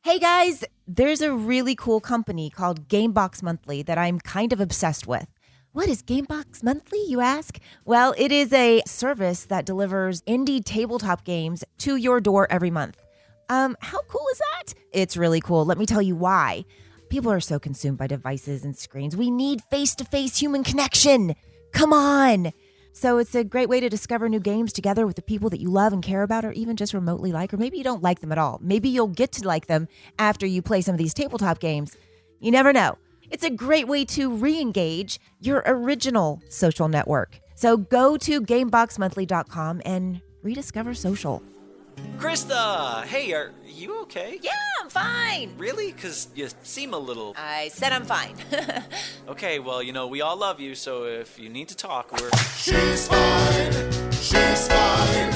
Hey guys, there's a really cool company called Gamebox Monthly that I'm kind of obsessed with. What is Gamebox Monthly, you ask? Well, it is a service that delivers indie tabletop games to your door every month. How cool is that? It's really cool. Let me tell you why. People are so consumed by devices and screens. We need face-to-face human connection. Come on. So it's a great way to discover new games together with the people that you love and care about, or even just remotely like, or maybe you don't like them at all. Maybe you'll get to like them after you play some of these tabletop games. You never know. It's a great way to re-engage your original social network. So go to GameboxMonthly.com and rediscover social. Krista! Hey, are you okay? Yeah, I'm fine. Really? Because you seem a little... I said I'm fine. Okay, well, we all love you, so if you need to talk, we're... She's fine. She's fine.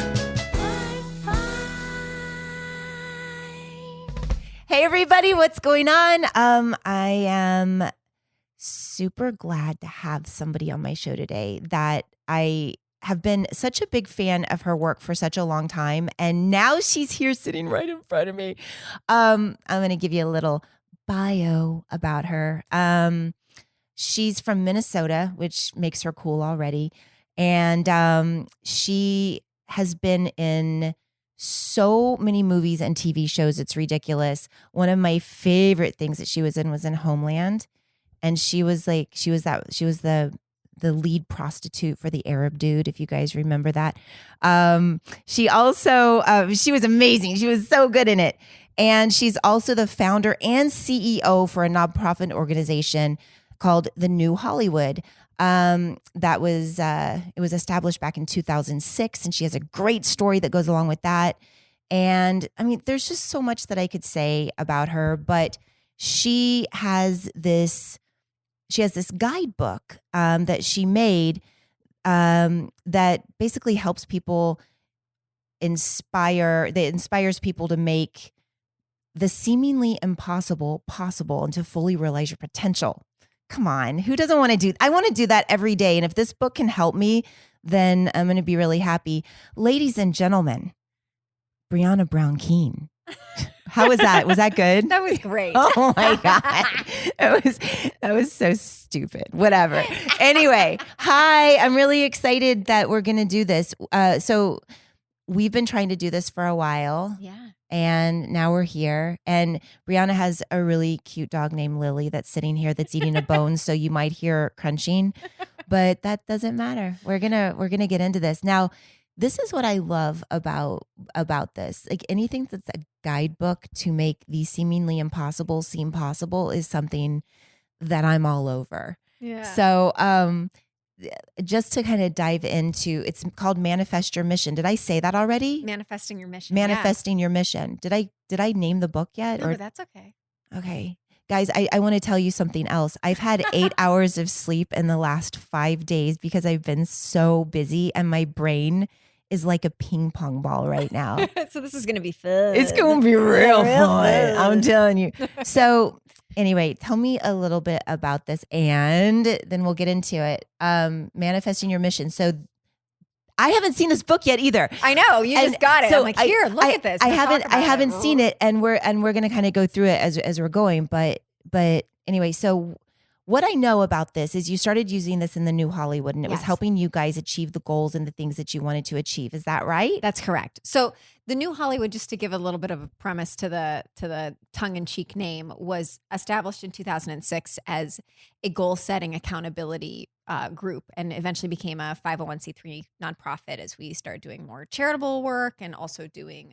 Hey everybody, what's going on? I am super glad to have somebody on my show today that I have been such a big fan of her work for such a long time, and now she's here sitting right in front of me. I'm going to give you a little bio about her. She's from Minnesota, which makes her cool already, and she has been in so many movies and TV shows. It's ridiculous. One of my favorite things that she was in Homeland, and she was the lead prostitute for the Arab dude, if you guys remember that. She also she was amazing. She was so good in it, and she's also the founder and CEO for a nonprofit organization called The New Hollywood. It was established back in 2006, and she has a great story that goes along with that. And I mean, there's just so much that I could say about her, but she has this guidebook that she made that basically helps people inspires people to make the seemingly impossible possible and to fully realize your potential. Come on, who doesn't want to do? I want to do that every day. And if this book can help me, then I'm going to be really happy. Ladies and gentlemen, Brianna Brown-Keen. How was that? Was that good? That was great. Oh my God. That was so stupid. Whatever. Anyway, hi. I'm really excited that we're going to do this. So we've been trying to do this for a while. Yeah. And now we're here. And Brianna has a really cute dog named Lily that's sitting here that's eating a bone. So you might hear crunching, but that doesn't matter. We're gonna get into this. Now, this is what I love about this. Like, anything that's a guidebook to make the seemingly impossible seem possible is something that I'm all over. Yeah. So just to kind of dive into, it's called Manifest Your Mission. Did I say that already? Manifesting your mission. Manifesting Your Mission. Did I name the book yet? No, but that's okay. Okay. Guys, I want to tell you something else. I've had 8 hours of sleep in the last 5 days because I've been so busy, and my brain is like a ping pong ball right now. So this is going to be fun. It's going to be real fun. I'm telling you. So anyway, tell me a little bit about this, and then we'll get into it. Manifesting Your Mission. So I haven't seen this book yet either. I know, you just got it. So I'm like, here, look at this. I haven't seen it, and we're going to kind of go through it as we're going. But anyway, so what I know about this is you started using this in The New Hollywood, and it was helping you guys achieve the goals and the things that you wanted to achieve. Is that right? That's correct. So The New Hollywood, just to give a little bit of a premise to the tongue-in-cheek name, was established in 2006 as a goal-setting accountability group, and eventually became a 501c3 nonprofit as we started doing more charitable work and also doing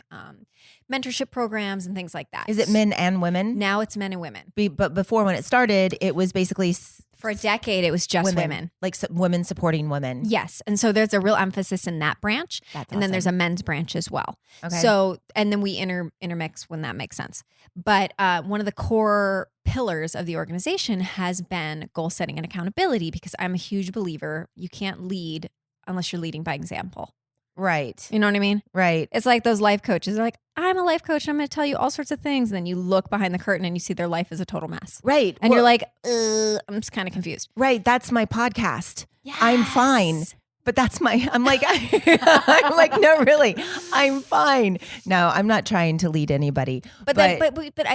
mentorship programs and things like that. Is it men and women? Now it's men and women. But before, when it started, it was basically for a decade, it was just women. Like women supporting women. Yes. And so there's a real emphasis in that branch. That's and then awesome. there's a men's branch as well. Okay. So, and then we intermix when that makes sense. But one of the core pillars of the organization has been goal setting and accountability, because I'm a huge believer you can't lead unless you're leading by example. Right. You know what I mean? Right. It's like those life coaches. They're like, I'm a life coach and I'm going to tell you all sorts of things. And then you look behind the curtain and you see their life is a total mess. Right. And you're like, I'm just kind of confused. Right. That's my podcast. Yes. I'm fine. but that's I'm like, I'm like, no, really, I'm fine. No, I'm not trying to lead anybody. But yeah.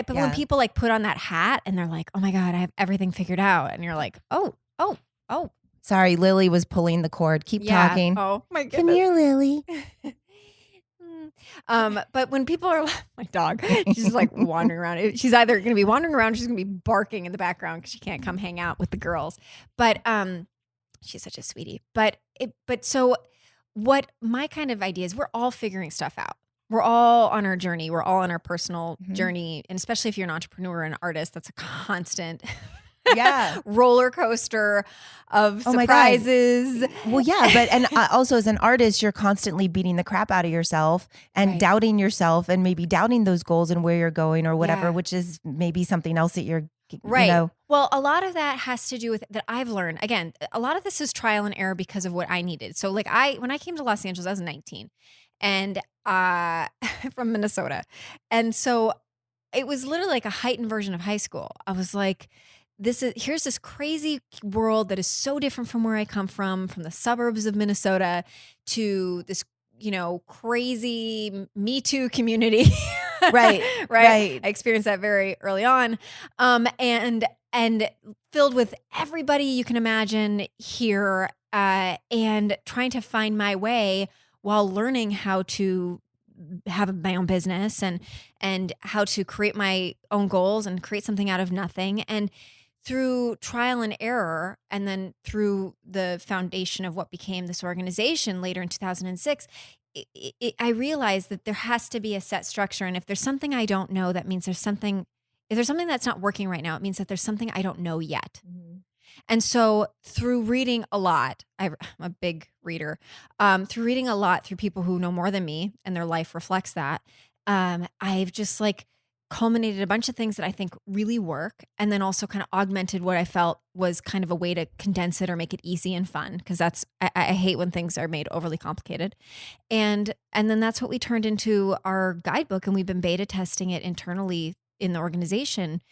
when people like put on that hat and they're like, oh my God, I have everything figured out. And you're like, oh. Sorry, Lily was pulling the cord. Keep Yeah. talking. Oh my goodness. Come here, Lily. But when people are my dog, she's like wandering around. She's either going to be wandering around, or she's going to be barking in the background because she can't come hang out with the girls. But she's such a sweetie. But so what my kind of idea is, we're all figuring stuff out. We're all on our journey. We're all on our personal journey, and especially if you're an entrepreneur and an artist, that's a constant. Roller coaster of surprises. Well, yeah, but and also as an artist, you're constantly beating the crap out of yourself and doubting yourself, and maybe doubting those goals and where you're going or whatever, which is maybe something else that you're right. You know. Well, a lot of that has to do with that I've learned. Again, a lot of this is trial and error because of what I needed. So, like when I came to Los Angeles, I was 19, and from Minnesota, and so it was literally like a heightened version of high school. I was like, here's this crazy world that is so different from where I come from the suburbs of Minnesota, to this, crazy Me Too community. Right. I experienced that very early on. And filled with everybody you can imagine here, and trying to find my way while learning how to have my own business and how to create my own goals and create something out of nothing. And through trial and error, and then through the foundation of what became this organization later in 2006, I realized that there has to be a set structure. And if there's something I don't know, that means if there's something that's not working right now, it means that there's something I don't know yet. Mm-hmm. And so through reading a lot, I'm a big reader, through reading a lot through people who know more than me, and their life reflects that, I've just like culminated a bunch of things that I think really work, and then also kind of augmented what I felt was kind of a way to condense it or make it easy and fun, because I hate when things are made overly complicated. And then that's what we turned into our guidebook, and we've been beta testing it internally in the organization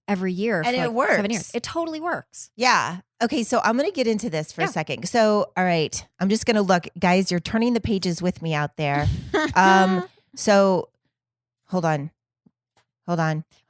every year. And for it works. 7 years. It totally works. Yeah. Okay. So I'm going to get into this for a second. So, all right, I'm just going to look, guys, you're turning the pages with me out there. So hold on.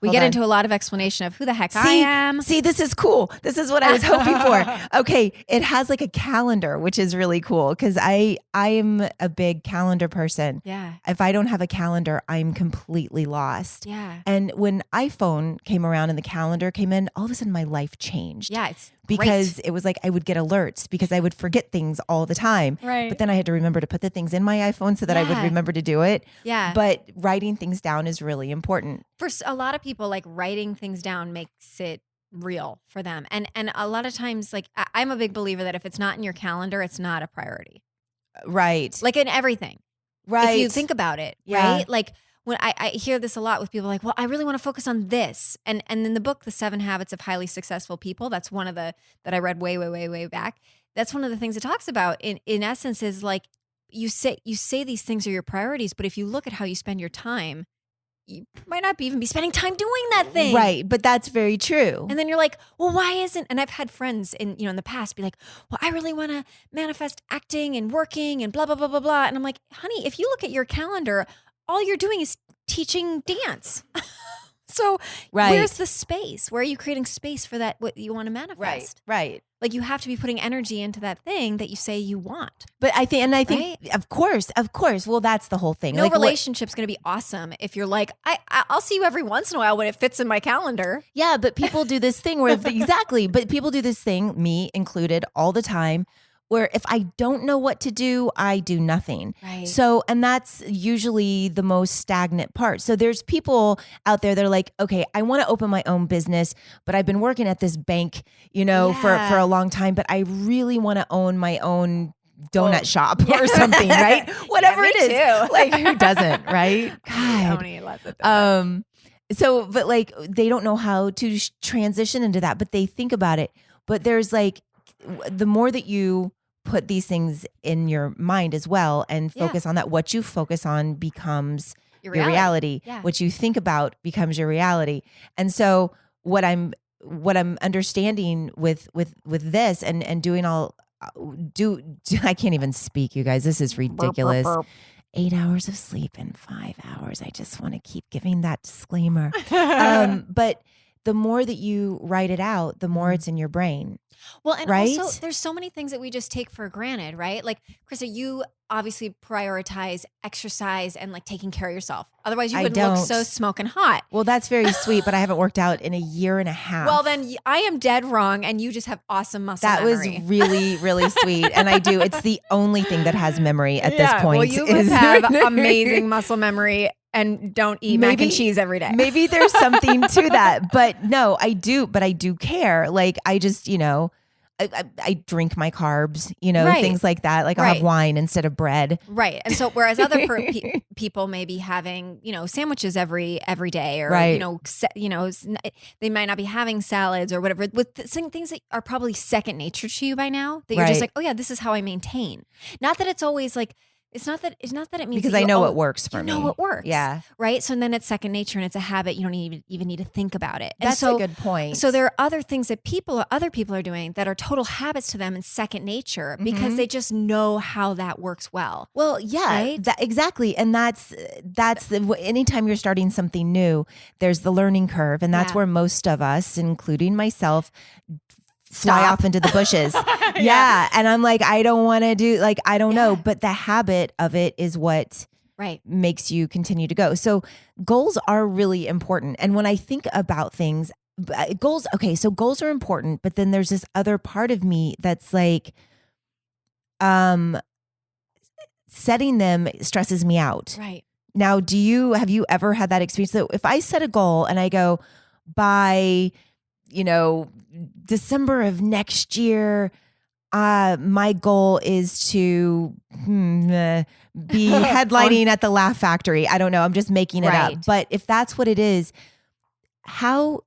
We get into a lot of explanation of who the heck I am. See, this is cool. This is what I was hoping for. Okay. It has like a calendar, which is really cool, because I am a big calendar person. Yeah. If I don't have a calendar, I'm completely lost. Yeah. And when iPhone came around and the calendar came in, all of a sudden my life changed. Yeah. It's because great. it was like I would get alerts because I would forget things all the time. Right. But then I had to remember to put the things in my iPhone so that I would remember to do it. Yeah. But writing things down is really important. For a lot of people, like writing things down makes it real for them. And a lot of times, like I'm a big believer that if it's not in your calendar, it's not a priority. Right. Like in everything. Right. If you think about it, right? Like when I hear this a lot with people, like, well, I really want to focus on this. And in the book, The 7 Habits of Highly Successful People, that's one of that I read way back. That's one of the things it talks about in essence is like, you say these things are your priorities, but if you look at how you spend your time, you might not even be spending time doing that thing. Right. But that's very true. And then you're like, well, why isn't, and I've had friends in the past be like, well, I really want to manifest acting and working and blah, blah, blah, blah, blah. And I'm like, honey, if you look at your calendar, all you're doing is teaching dance. So where's the space? Where are you creating space for that, what you want to manifest? Right. Like you have to be putting energy into that thing that you say you want. But I think, of course. Well, that's the whole thing. No relationship's going to be awesome if you're like, I'll see you every once in a while when it fits in my calendar. Yeah, but people do this thing where but people do this thing, me included, all the time, where if I don't know what to do, I do nothing. Right. So, and that's usually the most stagnant part. So there's people out there that are like, okay, I want to open my own business, but I've been working at this bank, for a long time, but I really want to own my own donut shop or something, right? Whatever it is. Too. Like who doesn't, right? God. Tony loves it. So, but like they don't know how to transition into that, but they think about it. But there's like, the more that you put these things in your mind as well and focus on that, what you focus on becomes your reality. Yeah. What you think about becomes your reality. And so what I'm understanding with this and doing all I can't even speak, you guys. This is ridiculous. 8 hours of sleep in 5 hours. I just want to keep giving that disclaimer. But the more that you write it out, the more it's in your brain. Well, and right? also there's so many things that we just take for granted, right? Like, Krista, you obviously prioritize exercise and like taking care of yourself. Otherwise, you I would look don't. so smoking hot. Well, that's very sweet, but I haven't worked out in a year and a half. Well, then I am dead wrong, and you just have awesome muscle that memory. was really, really sweet. And I do. It's the only thing that has memory at this point. Well, you must have amazing muscle memory and don't eat mac and cheese every day. Maybe there's something to that. But no, I do. But I do care. Like, I just, I drink my carbs, Right. things like that. Like I'll Right. have wine instead of bread. Right. And so whereas other people may be having, sandwiches every day, or, Right. they might not be having salads or whatever, with things that are probably second nature to you by now, that you're just Right. like, oh yeah, this is how I maintain. Not that it's always like, it's not that it means Because that I you know al- what works for you me. know what works. Yeah. Right. So then it's second nature and it's a habit. You don't even need to think about it. And That's so, a good point. So there are other things that other people are doing that are total habits to them and second nature because they just know how that works well. Well, yeah, Right? exactly. And that's anytime you're starting something new, there's the learning curve. And that's Yeah. where most of us, including myself, fly Stop. off into the bushes. yeah. And I'm like, I don't want to do, like, I don't know. But the habit of it is what Right. makes you continue to go. So goals are really important. And when I think about things, goals are important, but then there's this other part of me that's like, setting them stresses me out. Right. Now, have you ever had that experience? So if I set a goal and I go by, December of next year, my goal is to be headlining at the Laugh Factory. I don't know. I'm just making it Right. up. But if that's what it is, how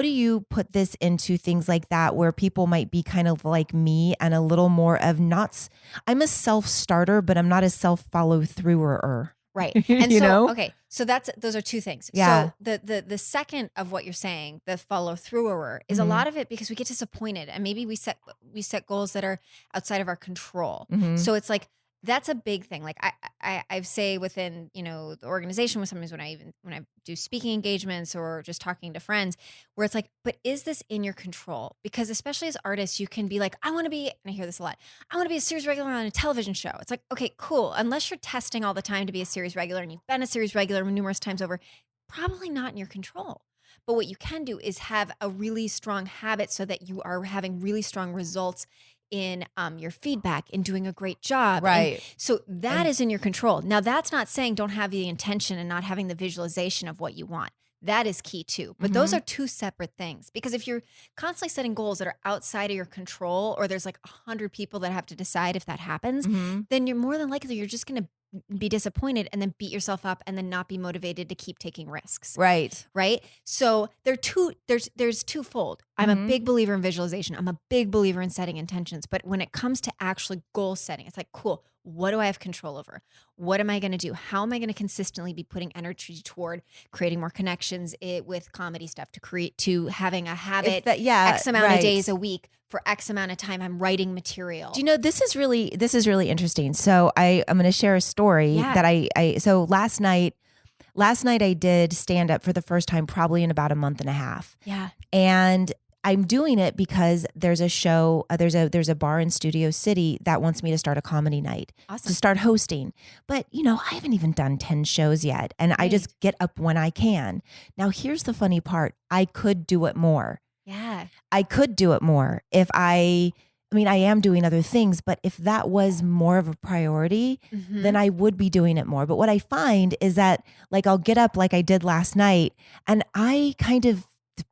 do you put this into things like that where people might be kind of like me and a little more of I'm a self-starter, but I'm not a self-follow-througher. Right. And You so, know? okay. So those are two things. Yeah. So the second of what you're saying, the follow througher, is a lot of it because we get disappointed and maybe we set goals that are outside of our control. Mhm. So it's like, that's a big thing. Like I say within, the organization, with sometimes when I do speaking engagements or just talking to friends, where it's like, but is this in your control? Because especially as artists, you can be like, I want to be, and I hear this a lot, I want to be a series regular on a television show. It's like, okay, cool. Unless you're testing all the time to be a series regular and you've been a series regular numerous times over, probably not in your control. But what you can do is have a really strong habit so that you are having really strong results in your feedback, in doing a great job. Right. And so that is in your control. Now, that's not saying don't have the intention and not having the visualization of what you want. That is key too. But those are two separate things. Because if you're constantly setting goals that are outside of your control, or there's like 100 people that have to decide if that happens, then you're more than likely, you're just going to be disappointed and then beat yourself up and then not be motivated to keep taking risks. Right. Right. So there's twofold. I'm a big believer in visualization. I'm a big believer in setting intentions. But when it comes to actually goal setting, it's like, cool, what do I have control over? What am I going to do? How am I going to consistently be putting energy toward creating more connections with comedy stuff, to having a habit, X amount of days a week for X amount of time I'm writing material. Do you know, this is really interesting. So I'm going to share a story that so last night I did stand up for the first time, probably in about a month and a half. Yeah. And I'm doing it because there's a show, there's a bar in Studio City that wants me to start a comedy night, to start hosting. But, I haven't even done 10 shows yet. And I just get up when I can. Now, here's the funny part. I could do it more. Yeah. I could do it more if I am doing other things, but if that was more of a priority, then I would be doing it more. But what I find is that, like, I'll get up like I did last night and I kind of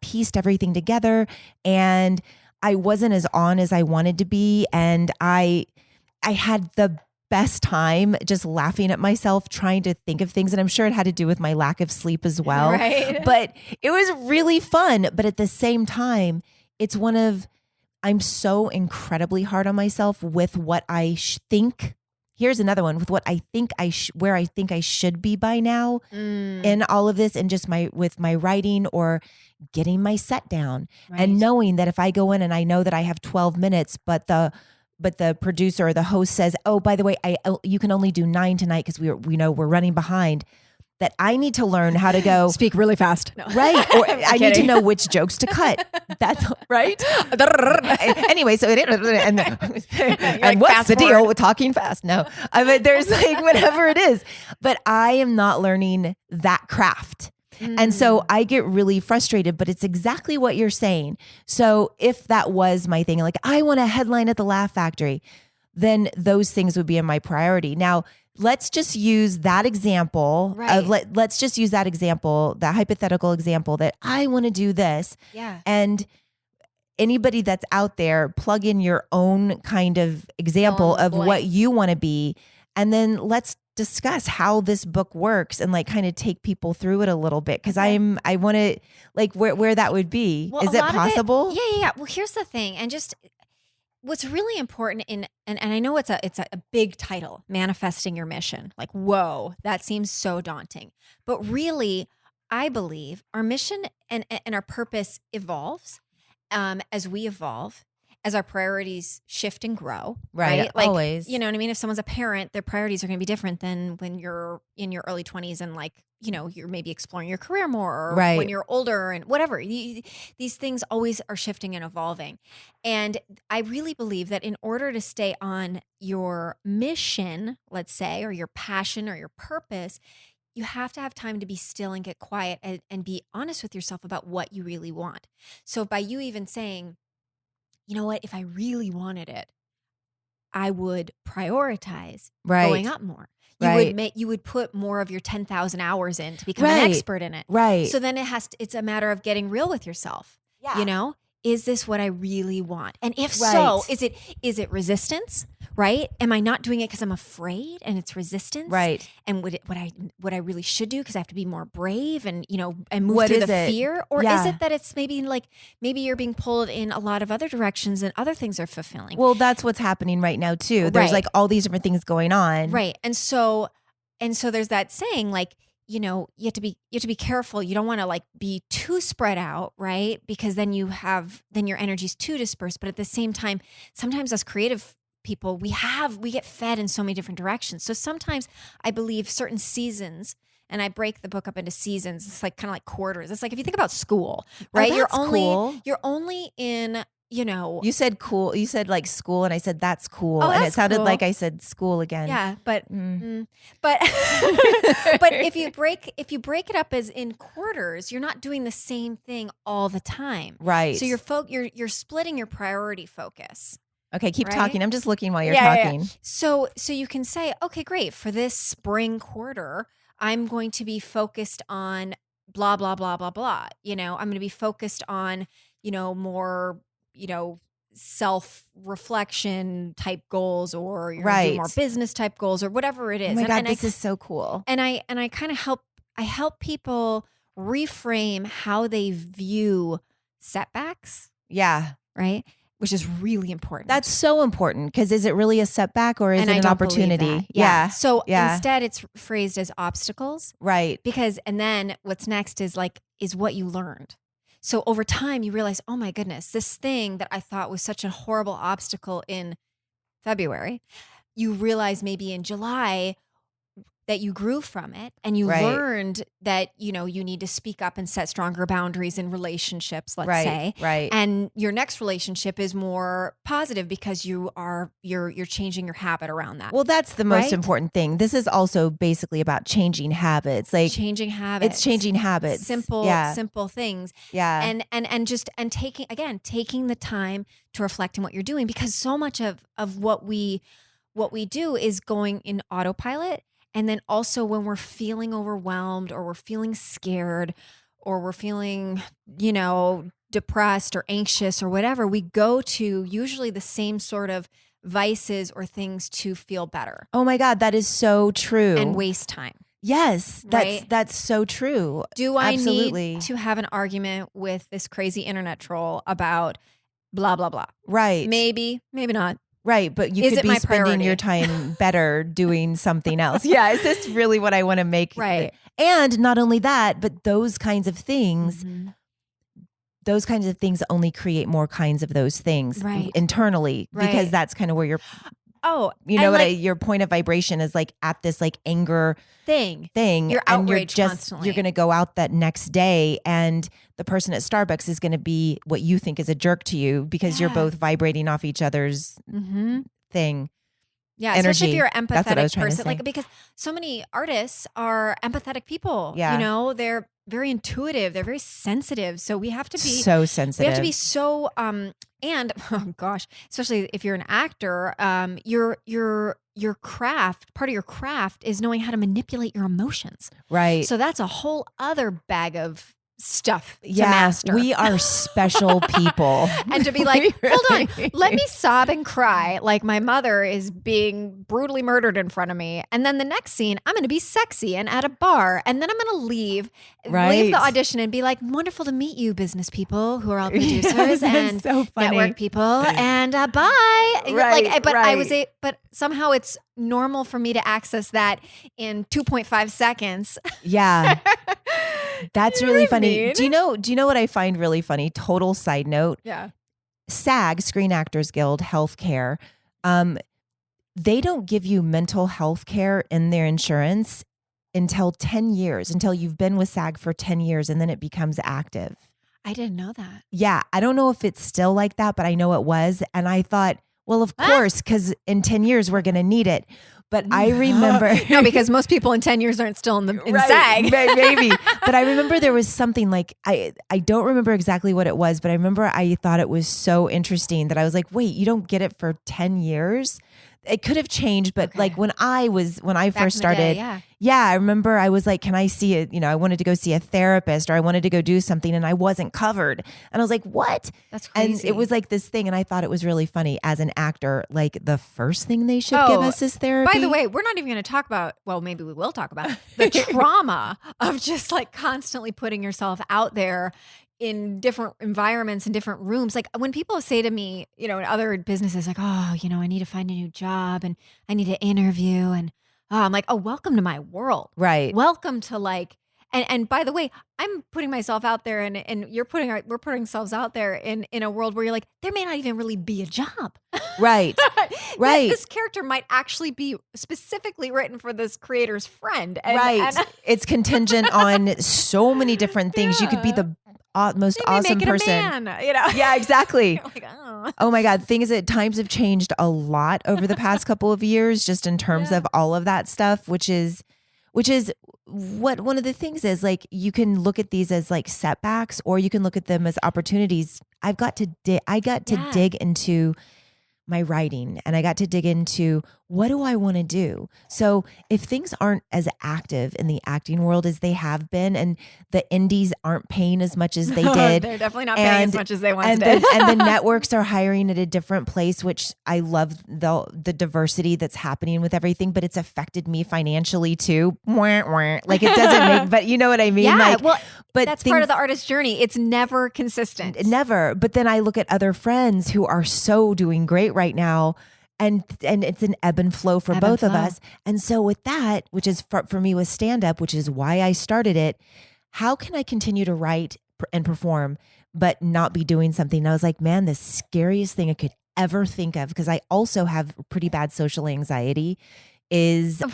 pieced everything together and I wasn't as on as I wanted to be. And I had the best time just laughing at myself, trying to think of things. And I'm sure it had to do with my lack of sleep as well. Right. But it was really fun. But at the same time, I'm so incredibly hard on myself with what I think here's another one with what I think where I think I should be by now in all of this, and just with my writing or getting my set down, and knowing that if I go in and I know that I have 12 minutes, but the producer or the host says, oh, by the way, you can only do 9 tonight because we know we're running behind, that I need to learn how to go speak really fast. No. Right. Or I need to know which jokes to cut. That's right. Anyway, so and what's the deal with talking fast? No, I mean, there's like whatever it is, but I am not learning that craft. And so I get really frustrated, but it's exactly what you're saying. So if that was my thing, like I want a headline at the Laugh Factory, then those things would be in my priority. Now, let's just use that example of let's just use that example, that hypothetical example that I want to do this. Yeah. And anybody that's out there, plug in your own kind of example of what you want to be. And then let's discuss how this book works and like kind of take people through it a little bit. Cause I want to like where that would be. Well, is it possible? Yeah. Well, here's the thing. And just what's really important and I know it's a big title, manifesting your mission. Like, whoa, that seems so daunting. But really, I believe our mission and our purpose evolves as we evolve, as our priorities shift and grow. Right? Like, always. You know what I mean? If someone's a parent, their priorities are going to be different than when you're in your early 20s and like, you know, you're maybe exploring your career more, or when you're older and whatever. These things always are shifting and evolving. And I really believe that in order to stay on your mission, let's say, or your passion or your purpose, you have to have time to be still and get quiet and be honest with yourself about what you really want. So by you even saying, you know what, if I really wanted it, I would prioritize going up more. You would put more of your 10,000 hours in to become an expert in it. Right. So then it's a matter of getting real with yourself. Yeah. You know, is this what I really want? And if so, is it resistance? Right? Am I not doing it because I'm afraid and it's resistance? Right. And what I really should do because I have to be more brave and, you know, and move through the fear? Or is it that it's maybe you're being pulled in a lot of other directions and other things are fulfilling? Well, that's what's happening right now too. There's like all these different things going on. Right. And so there's that saying, like, you know, you have to be careful. You don't want to like be too spread out, right? Because then your energy's too dispersed. But at the same time, sometimes as creative people, we get fed in so many different directions. So sometimes I believe certain seasons, and I break the book up into seasons. It's like kind of like quarters. It's like if you think about school, right? You're only in, you know. You said cool. You said like school, and I said that's cool, and it sounded like I said school again. Yeah, but but if you break it up as in quarters, you're not doing the same thing all the time, right? So you're splitting your priority focus. Okay, keep talking. I'm just looking while you're talking. Yeah. So you can say, okay, great. For this spring quarter, I'm going to be focused on blah, blah, blah, blah, blah. You know, I'm going to be focused on, you know, more, you know, self-reflection type goals, or you're gonna do more business type goals, or whatever it is. Oh my God, this is so cool. And I kind of help people reframe how they view setbacks. Yeah. Right. Which is really important. That's so important, because is it really a setback or is it an opportunity? Yeah. So instead it's phrased as obstacles. Right. And then what's next is what you learned. So over time you realize, oh my goodness, this thing that I thought was such a horrible obstacle in February, you realize maybe in July that you grew from it, and you learned that, you know, you need to speak up and set stronger boundaries in relationships, let's say. Right. And your next relationship is more positive because you're changing your habit around that. Well, that's the most important thing. This is also basically about changing habits. Like changing habits. It's changing habits. Simple things. Yeah. And taking the time to reflect on what you're doing, because so much of what we do is going in autopilot. And then also when we're feeling overwhelmed, or we're feeling scared, or we're feeling, you know, depressed or anxious or whatever, we go to usually the same sort of vices or things to feel better. Oh my God, that is so true. And waste time. Yes, that's so true. Do I need to have an argument with this crazy internet troll about blah, blah, blah? Right. Maybe not. Right. But you Is could it be my spending your priority? time better doing something else. Yeah. Is this really what I want to make? Right. And not only that, but those kinds of things, Mhm. only create more kinds of those things Right. internally, because Right. that's kind of where Oh, you know and what like your point of vibration is, like at this like anger thing. thing, You're and outraged constantly. you're going to go out that next day, and the person at Starbucks is going to be what you think is a jerk to you, because you're Yeah. both vibrating off each other's Mhm. thing. Yeah, especially if Energy. you're an That's what I was empathetic trying to person. say. Like, because so many artists are empathetic people. Yeah. You know, they're very intuitive. They're very sensitive. So we have to be So sensitive. we have to be so and oh gosh, especially if you're an actor, your craft, part of your craft is knowing how to manipulate your emotions. right. So that's a whole other bag of stuff to Yeah, master. we are special people. And to be like, hold on, let me sob and cry like my mother is being brutally murdered in front of me. And then the next scene, I'm going to be sexy and at a bar. And then I'm going to leave Right. the audition and be like, wonderful to meet you, business people who are all Yes, producers that's and so funny. network people. And bye. Right, Like, but I was right. but somehow it's normal for me to access that in 2.5 seconds. Yeah. That's You know really what I funny. mean? Do you know what I find really funny? Total side note. Yeah. SAG, Screen Actors Guild, healthcare, they don't give you mental health care in their insurance until 10 years, until you've been with SAG for 10 years, and then it becomes active. I didn't know that. Yeah. I don't know if it's still like that, but I know it was. And I thought, well, of course, because in 10 years, we're going to need it. But I remember. No, because most people in 10 years aren't still in Right, SAG. maybe. But I remember there was something like, I don't remember exactly what it was, but I remember I thought it was so interesting that I was like, wait, you don't get it for 10 years? It could have changed, but Okay. like when I Back first in the day, started, yeah. I remember I was like, can I see it? I wanted to go see a therapist, or I wanted to go do something, and I wasn't covered. And I was like, what? That's crazy. And it was like this thing. And I thought it was really funny as an actor, like the first thing they should give Oh, us is therapy. By the way, we're not even going to talk about, well, maybe we will talk about the trauma of just like constantly putting yourself out there in different environments and different rooms. Like when people say to me, in other businesses, like, oh, I need to find a new job and I need to interview. And I'm like, oh, welcome to my world. Right. Welcome to like, and by the way, I'm putting myself out there and we're putting ourselves out there in a world where you're like, there may not even really be a job. Right. Right. This character might actually be specifically written for this creator's friend. Right. It's contingent on so many different things. You could be the most they may awesome make it person. a man, Yeah, exactly. You're like, oh. Oh my God. Thing is that times have changed a lot over the past couple of years, just in terms of all of that stuff, which is what one of the things is. Like, you can look at these as like setbacks, or you can look at them as opportunities. I got to dig into my writing, and I got to dig into, what do I want to do? So if things aren't as active in the acting world as they have been, and the indies aren't paying as much as they did, They're definitely not paying as much as they once and did. and the networks are hiring at a different place, which I love the diversity that's happening with everything, but it's affected me financially too. Like, it doesn't make, but you know what I mean? Yeah, Like, well, but that's part of the artist's journey. It's never consistent. Never. But then I look at other friends who are so doing great right now, and it's an ebb and flow for Ebb and both of flow. us. And so with that, which is for me with stand up, which is why I started it, how can I continue to write and perform but not be doing something? And I was like, man, the scariest thing I could ever think of, because I also have pretty bad social anxiety, is I'm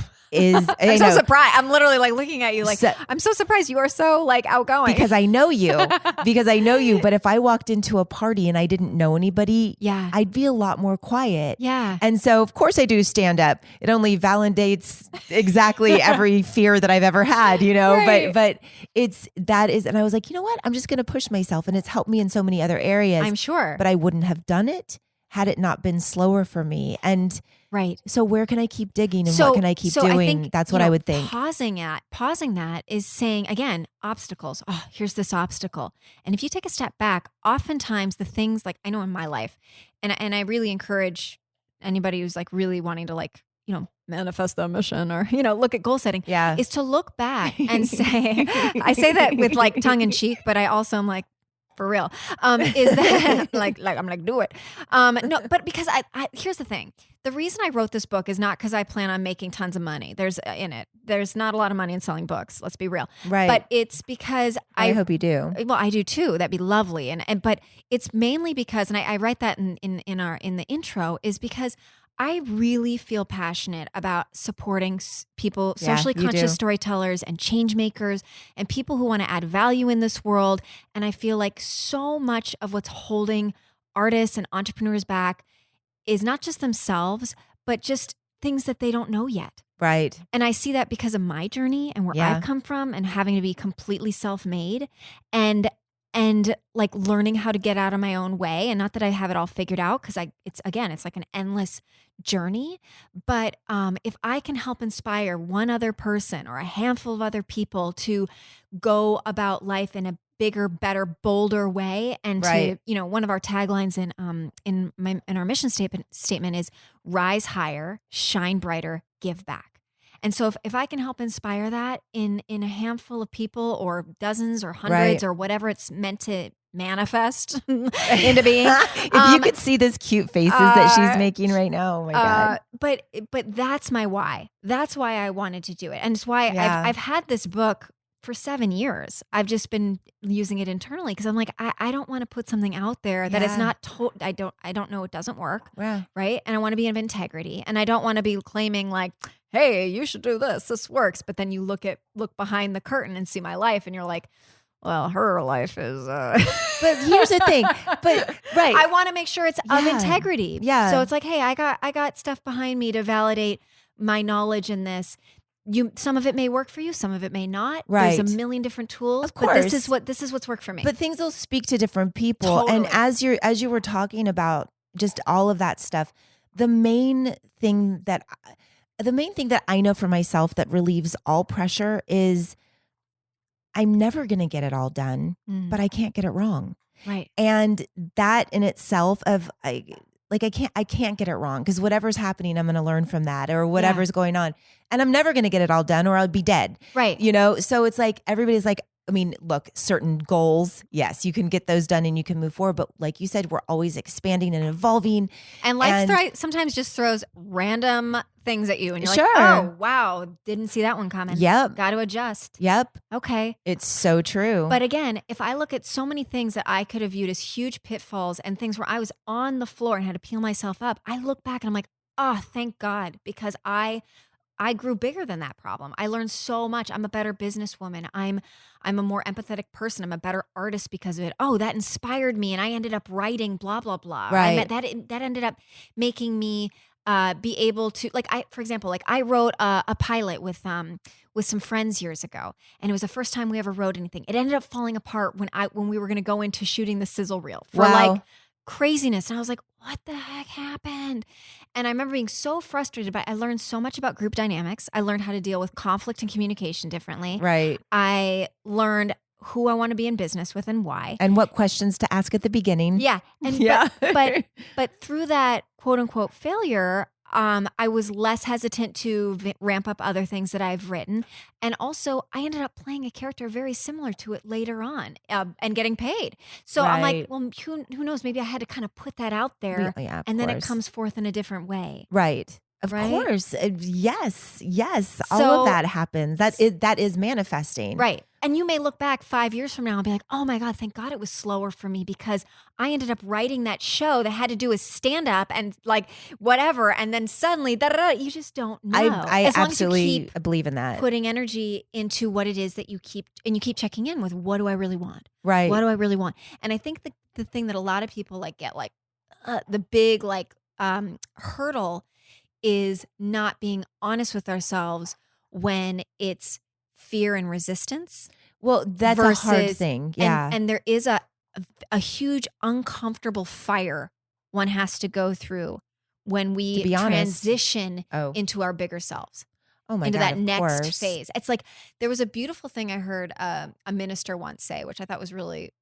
so surprised. I'm literally like looking at you like, So- I'm so surprised you are so like outgoing. because I know you. But if I walked into a party and I didn't know anybody, Yeah. I'd be a lot more quiet. Yeah. And so, of course, I do stand up. It only validates exactly every fear that I've ever had, Right. but and I was like, you know what? I'm just going to push myself, and it's helped me in so many other areas. I'm sure. But I wouldn't have done it had it not been slower for me. And Right. so where can I keep digging, and what can I keep so doing? think, That's what I would think. Pausing that is saying, again, obstacles. Oh, here's this obstacle. And if you take a step back, oftentimes the things, like I know in my life, and I really encourage anybody who's like really wanting to like, manifest their mission, or, look at goal setting, Yeah. is to look back and say, I say that with like tongue in cheek, but I also am like, for real, is that like I'm like, do it. No, but because I here's the thing. The reason I wrote this book is not because I plan on making tons of money. There's not a lot of money in selling books. Let's be real. Right. But it's because I hope you do. well, I do too. That'd be lovely. And but it's mainly because, and I write that in the intro, is because I really feel passionate about supporting people, Yeah, socially you conscious do. storytellers and change makers and people who want to add value in this world. And I feel like so much of what's holding artists and entrepreneurs back is not just themselves, but just things that they don't know yet. Right. And I see that because of my journey and where Yeah. I've come from and having to be completely self-made and like learning how to get out of my own way. And not that I have it all figured out, because it's like an endless journey. But if I can help inspire one other person or a handful of other people to go about life in a bigger, better, bolder way, and Right. to, one of our taglines in our mission statement is rise higher, shine brighter, give back. And so if I can help inspire that in a handful of people or dozens or hundreds Right. or whatever it's meant to manifest into being. If you could see those cute faces that she's making right now, oh my God. But that's my why. That's why I wanted to do it. And it's why Yeah. I've had this book for 7 years. I've just been using it internally because I'm like, I don't want to put something out there that is Yeah. not I don't know it doesn't work. Yeah. Right. And I want to be of integrity. And I don't want to be claiming like, hey, you should do this. This works. But then you look behind the curtain and see my life and you're like, well, her life is But here's the thing. But right. I want to make sure it's of Yeah. integrity. Yeah. So it's like, hey, I got stuff behind me to validate my knowledge in this. Some of it may work for you, some of it may not. Right. There's a million different tools, Of but this is course. what's worked for me. But things will speak to different people. And Totally. as you were talking about just all of that stuff, the main thing that I know for myself that relieves all pressure is I'm never going to get it all done, but I can't get it wrong. Right. And that in itself I can't get it wrong, because whatever's happening, I'm going to learn from that, or whatever's going on. And I'm never going to get it all done or I'll be dead. Right. So it's like, everybody's like, I mean, look, certain goals, yes, you can get those done and you can move forward. But like you said, we're always expanding and evolving. And life sometimes just throws random things at you and you're like, Sure. oh, wow, didn't see that one coming. Yep. Got to adjust. Yep. Okay. It's so true. But again, if I look at so many things that I could have viewed as huge pitfalls and things where I was on the floor and had to peel myself up, I look back and I'm like, oh, thank God, because I grew bigger than that problem. I learned so much. I'm a better businesswoman. I'm a more empathetic person. I'm a better artist because of it. Oh, that inspired me, and I ended up writing blah blah blah. Right. That ended up making me be able to, for example, I wrote a pilot with some friends years ago, and it was the first time we ever wrote anything. It ended up falling apart when we were going to go into shooting the sizzle reel for Wow. craziness. And I was like, what the heck happened? And I remember being so frustrated, but I learned so much about group dynamics. I learned how to deal with conflict and communication differently. Right. I learned who I want to be in business with and why. And what questions to ask at the beginning. Yeah. And Yeah. but through that quote unquote failure, I was less hesitant to ramp up other things that I've written. And also I ended up playing a character very similar to it later on, and getting paid. So I'm like, Right. well, who knows? Maybe I had to kind of put that out there, Yeah, of and then it course. comes forth in a different way. Right. Of Right? course. Yes. All So- of that happens. That is manifesting. Right. And you may look back 5 years from now and be like, oh my God, thank God it was slower for me, because I ended up writing that show that had to do with stand up and like whatever. And then suddenly, you just don't know. I As long as you absolutely keep believe in that. putting energy into what it is that you keep checking in with, what do I really want? Right. What do I really want? And I think the thing that a lot of people get the big hurdle is not being honest with ourselves when it's fear and resistance. Well, that's a hard versus- thing. Yeah. And there is a huge uncomfortable fire one has to go through when we To be honest. transition Oh. into our bigger selves. Oh my into God, that of next course. phase. It's like there was a beautiful thing I heard a minister once say, which I thought was really,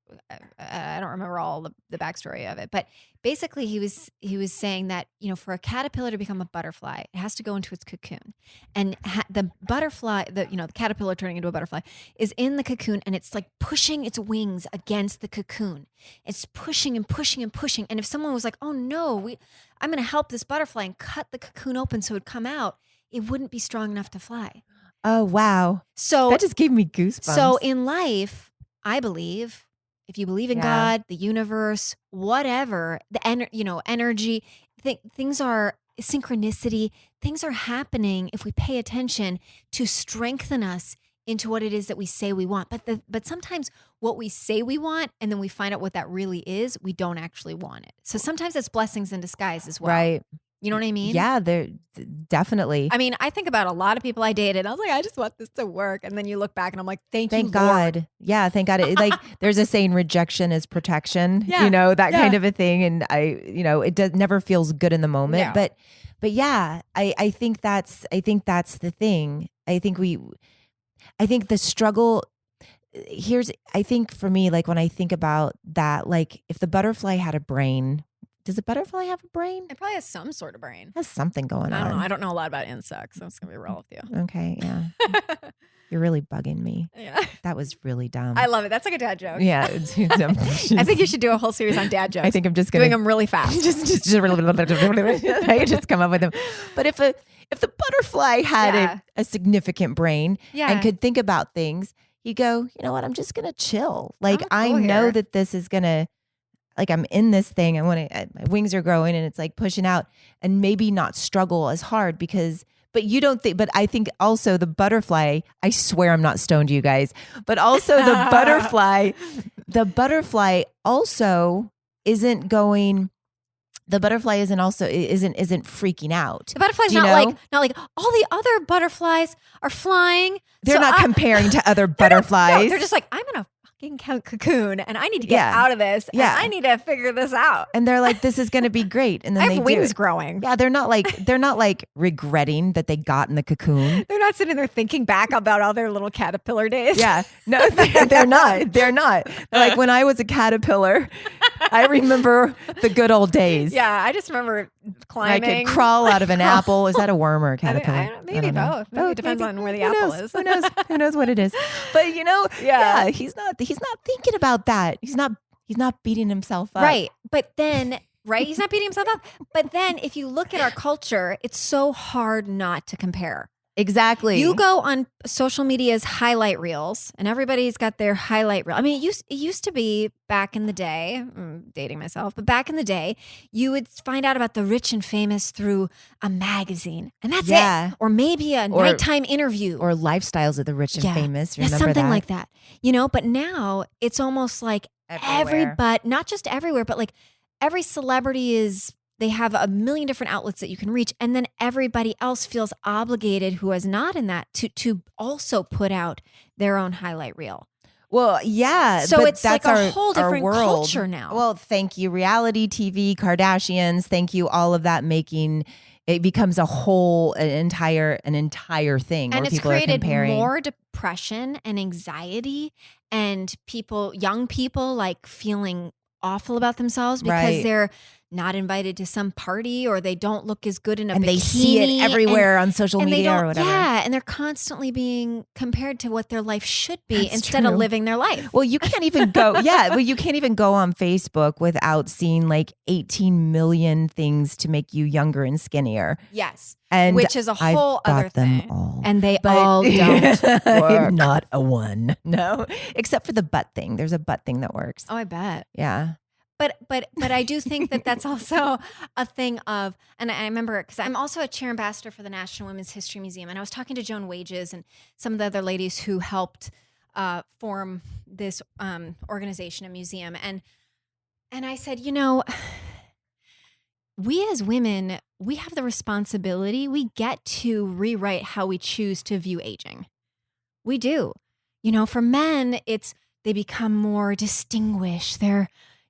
I don't remember all the backstory of it, but basically he was saying that, you know, for a caterpillar to become a butterfly, it has to go into its cocoon, and the butterfly, the caterpillar turning into a butterfly is in the cocoon, and it's like pushing its wings against the cocoon. It's pushing and pushing and pushing. And if someone was like, oh no, I'm going to help this butterfly and cut the cocoon open so it'd come out, it wouldn't be strong enough to fly. Oh, wow. So That just gave me goosebumps. So in life, I believe, if you believe in God, the universe, whatever, the energy, things are synchronicity. Things are happening if we pay attention to strengthen us into what it is that we say we want. But sometimes what we say we want, and then we find out what that really is, we don't actually want it. So sometimes it's blessings in disguise as well. Right. You know what I mean? Yeah, they're definitely. I mean, I think about a lot of people I dated. I was like, I just want this to work. And then you look back and I'm like, thank you, God. Lord. Yeah, thank God. Like there's a saying, rejection is protection, Yeah, you know, that yeah. kind of a thing. And it never feels good in the moment. No. But yeah, I think that's the thing. I think the struggle I think for me, like when I think about that, like if the butterfly had a brain, does a butterfly have a brain? It probably has some sort of brain. Has something going I on. don't know. I don't know a lot about insects, so it's going to be real with you. Okay, yeah. You're really bugging me. Yeah. That was really dumb. I love it. That's like a dad joke. Yeah. I think you should do a whole series on dad jokes. I think I'm just going doing them really fast. I just come up with them. But if the butterfly had a significant brain and could think about things, he'd go, you know what? I'm just going to chill. Like I know that this is going to, like I'm in this thing. My wings are growing and it's like pushing out, and maybe not struggle as hard but you don't think, but I think also the butterfly, I swear I'm not stoned, you guys, but also the butterfly also isn't going, the butterfly isn't freaking out. The butterfly's not like all the other butterflies are flying. They're not comparing to other butterflies. They're just like, I'm in a fucking cocoon and I need to get out of this. And I need to figure this out. And they're like, this is going to be great. And then I have wings growing. Yeah. They're not like regretting that they got in the cocoon. They're not sitting there thinking back about all their little caterpillar days. Yeah. No, they're not. They're not. They're like, when I was a caterpillar, I remember the good old days. Yeah. I just remember climbing. I could crawl out of an apple. Is that a worm or a caterpillar? Maybe both. Maybe it depends on where the apple is. Who knows? Who knows what it is? But he's not thinking about that. He's not beating himself up. Right. But then, he's not beating himself up. But then if you look at our culture, it's so hard not to compare. Exactly. You go on social media's highlight reels, and everybody's got their highlight reel. I mean, it used to be back in the day, I'm dating myself, but back in the day, you would find out about the rich and famous through a magazine, and that's it. Or maybe a nighttime interview. Or lifestyles of the rich and famous. Remember something that? like that. But now it's almost like not just everywhere, but like every celebrity they have a million different outlets that you can reach. And then everybody else feels obligated who is not in that to also put out their own highlight reel. Well, yeah. So but it's that's like a whole different world. culture now. Well, thank you. Reality TV, Kardashians, thank you. All of that it becomes an entire thing. And where it's people created are comparing. more depression and anxiety, and young people like feeling awful about themselves because they're not invited to some party, or they don't look as good in a bikini. And they see it everywhere on social media or whatever. Yeah, and they're constantly being compared to what their life should be instead of living their life. Well, you can't even go. You can't even go on Facebook without seeing like 18 million things to make you younger and skinnier. Yes, and which is a whole other thing. Them all. And they all don't work. Not a one. No, except for the butt thing. There's a butt thing that works. Oh, I bet. Yeah. But I do think that that's also a thing of, and I remember because I'm also a chair ambassador for the National Women's History Museum, and I was talking to Joan Wages and some of the other ladies who helped form this organization, a museum, and I said, we as women, we have the responsibility. We get to rewrite how we choose to view aging. We do. For men, they become more distinguished.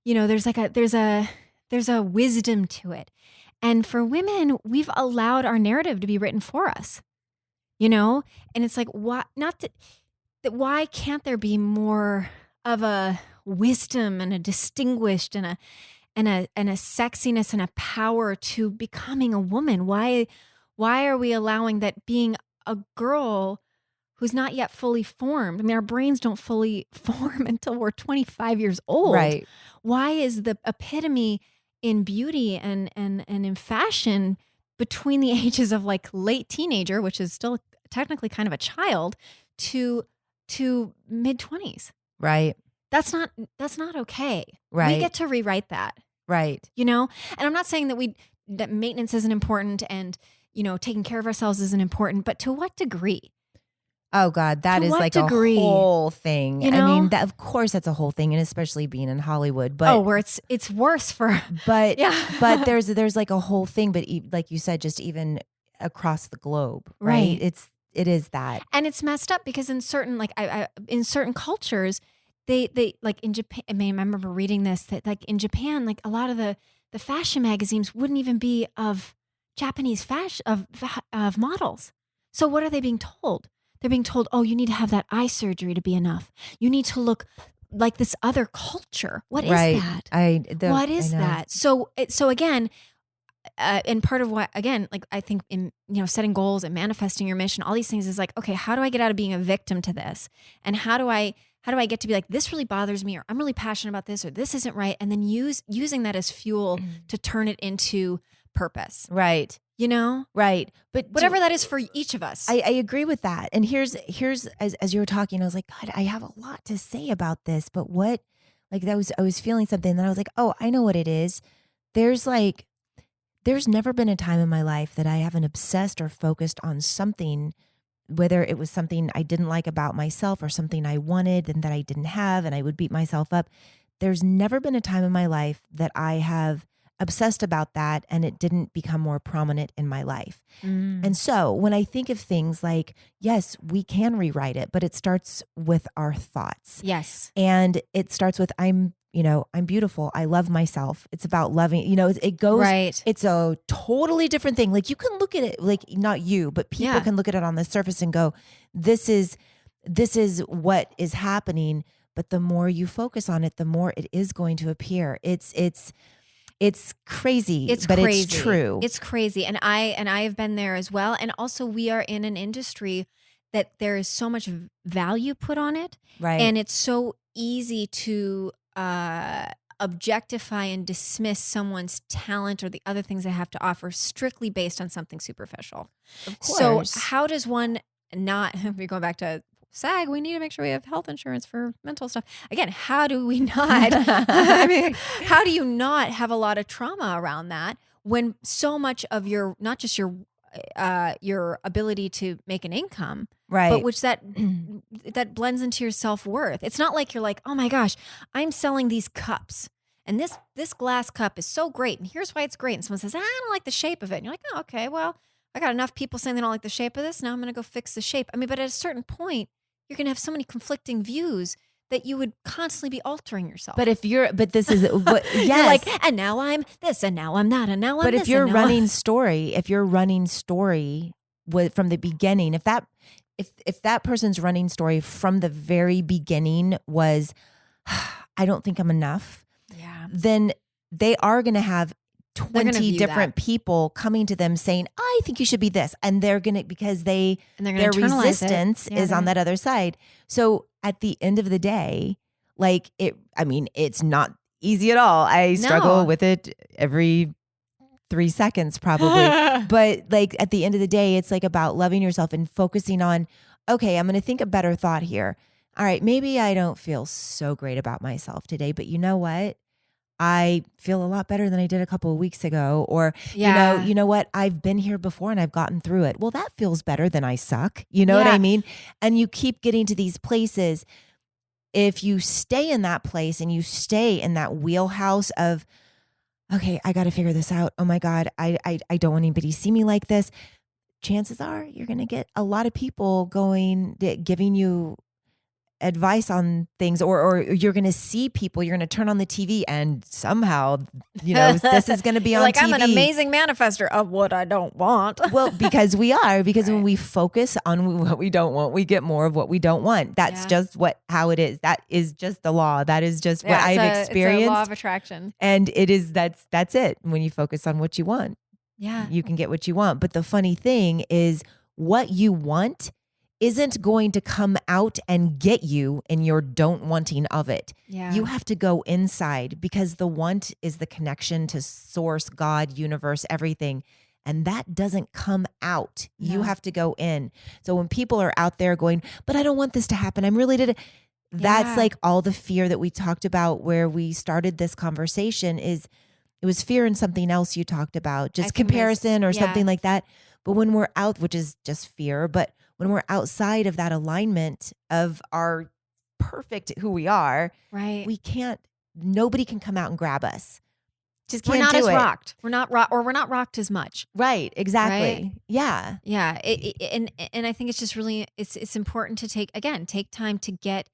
There's a wisdom to it. And for women, we've allowed our narrative to be written for us. you know? And it's like, why not that why can't there be more of a wisdom and a distinguished and a sexiness and a power to becoming a woman? Why are we allowing that being a girl who's not yet fully formed? I mean, our brains don't fully form until we're 25 years old. Right. Why is the epitome in beauty and in fashion between the ages of like late teenager, which is still technically kind of a child, to mid 20s? Right. That's not okay. Right. We get to rewrite that. Right. You know? And I'm not saying that maintenance isn't important and, you know, taking care of ourselves isn't important, but to what degree? Oh God, that To is what like degree? a whole thing. You I know? mean, that of course that's a whole thing, and especially being in Hollywood. But where it's worse for but yeah. but there's like a whole thing. But like you said, just even across the globe, right? Right. It is that. And it's messed up because in certain like I in certain cultures, they like in Japan. I mean, I remember reading this that like in Japan, like a lot of the fashion magazines wouldn't even be of Japanese fashion of models. So what are they being told? They're being told, oh, you need to have that eye surgery to be enough. You need to look like this other culture. What is Right. that? What is I know. that? So again, and part of what, again, like I think in, you know, setting goals and manifesting your mission, all these things is like, okay, how do I get out of being a victim to this? And how do I get to be like, this really bothers me, or I'm really passionate about this, or this isn't right. And then using that as fuel to turn it into purpose, Right. you know? Right. But Whatever that is for each of us. I agree with that. And here's as you were talking, I was like, God, I have a lot to say about this, but what, like I was feeling something, and then I was like, oh, I know what it is. There's never been a time in my life that I haven't obsessed or focused on something, whether it was something I didn't like about myself or something I wanted and that I didn't have, and I would beat myself up. There's never been a time in my life that I have obsessed about that and it didn't become more prominent in my life. And so when I think of things like, yes, we can rewrite it, but it starts with our thoughts. Yes. And it starts with, I'm beautiful. I love myself. It's about loving, it goes, Right. it's a totally different thing. Like you can look at it, like not you, but people Yeah. can look at it on the surface and go, this is what is happening. But the more you focus on it, the more it is going to appear. It's crazy, but crazy. it's true. It's crazy. And I have been there as well. And also we are in an industry that there is so much value put on it. Right. And it's so easy to objectify and dismiss someone's talent or the other things they have to offer strictly based on something superficial. Of So course. how does one not, we're going back to SAG, we need to make sure we have health insurance for mental stuff. Again, how do we not, I mean, how do you not have a lot of trauma around that when so much of your, not just your ability to make an income, Right. but which that blends into your self-worth. It's not like you're like, oh my gosh, I'm selling these cups and this glass cup is so great. And here's why it's great. And someone says, I don't like the shape of it. And you're like, oh, okay, well, I got enough people saying they don't like the shape of this. Now I'm going to go fix the shape. I mean, but at a certain point, you're going to have so many conflicting views that you would constantly be altering yourself. But this is what, yes. You're like, and now I'm this, and now I'm that, and now I'm But this. if you're and now I'm-" running story from the beginning, if that person's running story from the very beginning was, I don't think I'm enough, yeah, then they are going to have gonna 20 view different that. people coming to them saying, I think you should be this. And they're going to, because and they're their going to internalize resistance it. Yeah, is on that other side. So at the end of the day, like it's not easy at all. I struggle No. with it every 3 seconds probably. But like at the end of the day, it's like about loving yourself and focusing on, okay, I'm going to think a better thought here. All right, maybe I don't feel so great about myself today, but you know what? I feel a lot better than I did a couple of weeks ago. Or, Yeah. you know what? I've been here before and I've gotten through it. Well, that feels better than I suck. You know what I Yeah. mean? And you keep getting to these places. If you stay in that place and you stay in that wheelhouse of, okay, I got to figure this out. Oh my God, I don't want anybody to see me like this. Chances are you're going to get a lot of people giving you advice on things, or you're going to see people, you're going to turn on the TV and somehow, this is going to be on like, TV. I'm an amazing manifester of what I don't want. Well, because when we focus on what we don't want, we get more of what we don't want. That's just how it is. That is just the law. That is just what I've experienced. It's a law of attraction. And it is, that's it. When you focus on what you want, you can get what you want. But the funny thing is, what you want isn't going to come out and get you in your don't wanting of it. Yeah. You have to go inside, because the want is the connection to source, God, universe, everything. And that doesn't come out. No. You have to go in. So when people are out there going, but I don't want this to happen, I'm really that's like all the fear that we talked about where we started this conversation. It was fear and something else you talked about, just comparison or something like that. But when we're out, which is just fear, but when we're outside of that alignment of our perfect who we are, right, nobody can come out and grab us. Just we're can't not do as it. rocked. We're not rocked as much. Right. Exactly. Right? Yeah. Yeah. And I think it's just really, it's important to take time to get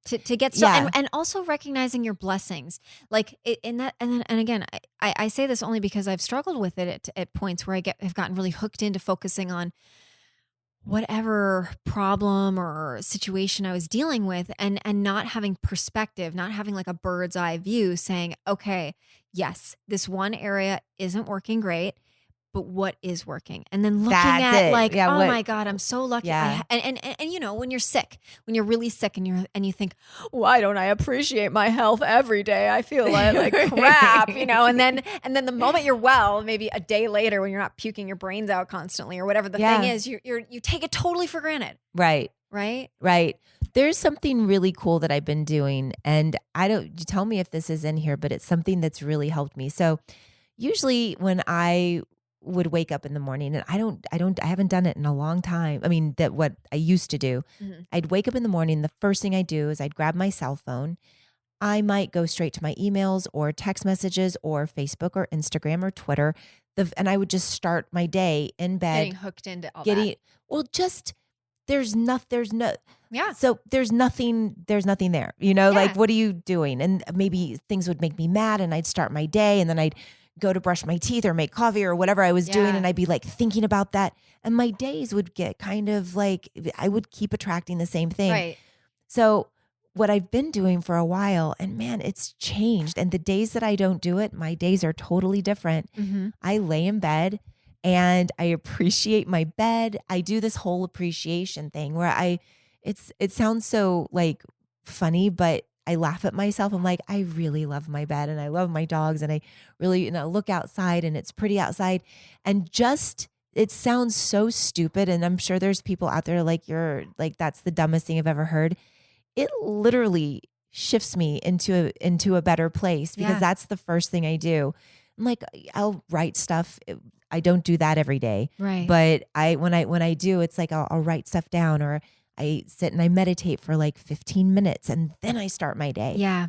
started, and also recognizing your blessings. Like and again, I say this only because I've struggled with it at points where have gotten really hooked into focusing on whatever problem or situation I was dealing with, and not having perspective, not having like a bird's eye view, saying, okay, yes, this one area isn't working great, but what is working? And then looking at like, my God, I'm so lucky. Yeah. And when you're sick, when you're really sick and you think, why don't I appreciate my health every day? I feel like crap, and then the moment you're well, maybe a day later when you're not puking your brains out constantly or whatever the thing is, you take it totally for granted. Right. Right. Right. There's something really cool that I've been doing, and you tell me if this is in here, but it's something that's really helped me. So usually when I would wake up in the morning, and I haven't done it in a long time. I mean, that what I used to do, I'd wake up in the morning. The first thing I do is I'd grab my cell phone. I might go straight to my emails or text messages or Facebook or Instagram or Twitter. And I would just start my day in bed. Getting hooked into all that. Well, just, there's no, yeah. So there's nothing there, like, what are you doing? And maybe things would make me mad, and I'd start my day, and then I'd go to brush my teeth or make coffee or whatever I was doing. And I'd be like thinking about that. And my days would get kind of like, I would keep attracting the same thing. Right. So what I've been doing for a while, and man, it's changed. And the days that I don't do it, my days are totally different. Mm-hmm. I lay in bed and I appreciate my bed. I do this whole appreciation thing where it sounds so like funny, but I laugh at myself. I'm like, I really love my bed and I love my dogs, and I really, look outside and it's pretty outside, and it sounds so stupid. And I'm sure there's people out there like, you're like, that's the dumbest thing I've ever heard. It literally shifts me into a better place, because that's the first thing I do. I'm like, I'll write stuff. I don't do that every day, right? But when I do, it's like I'll write stuff down, or I sit and I meditate for like 15 minutes, and then I start my day. Yeah.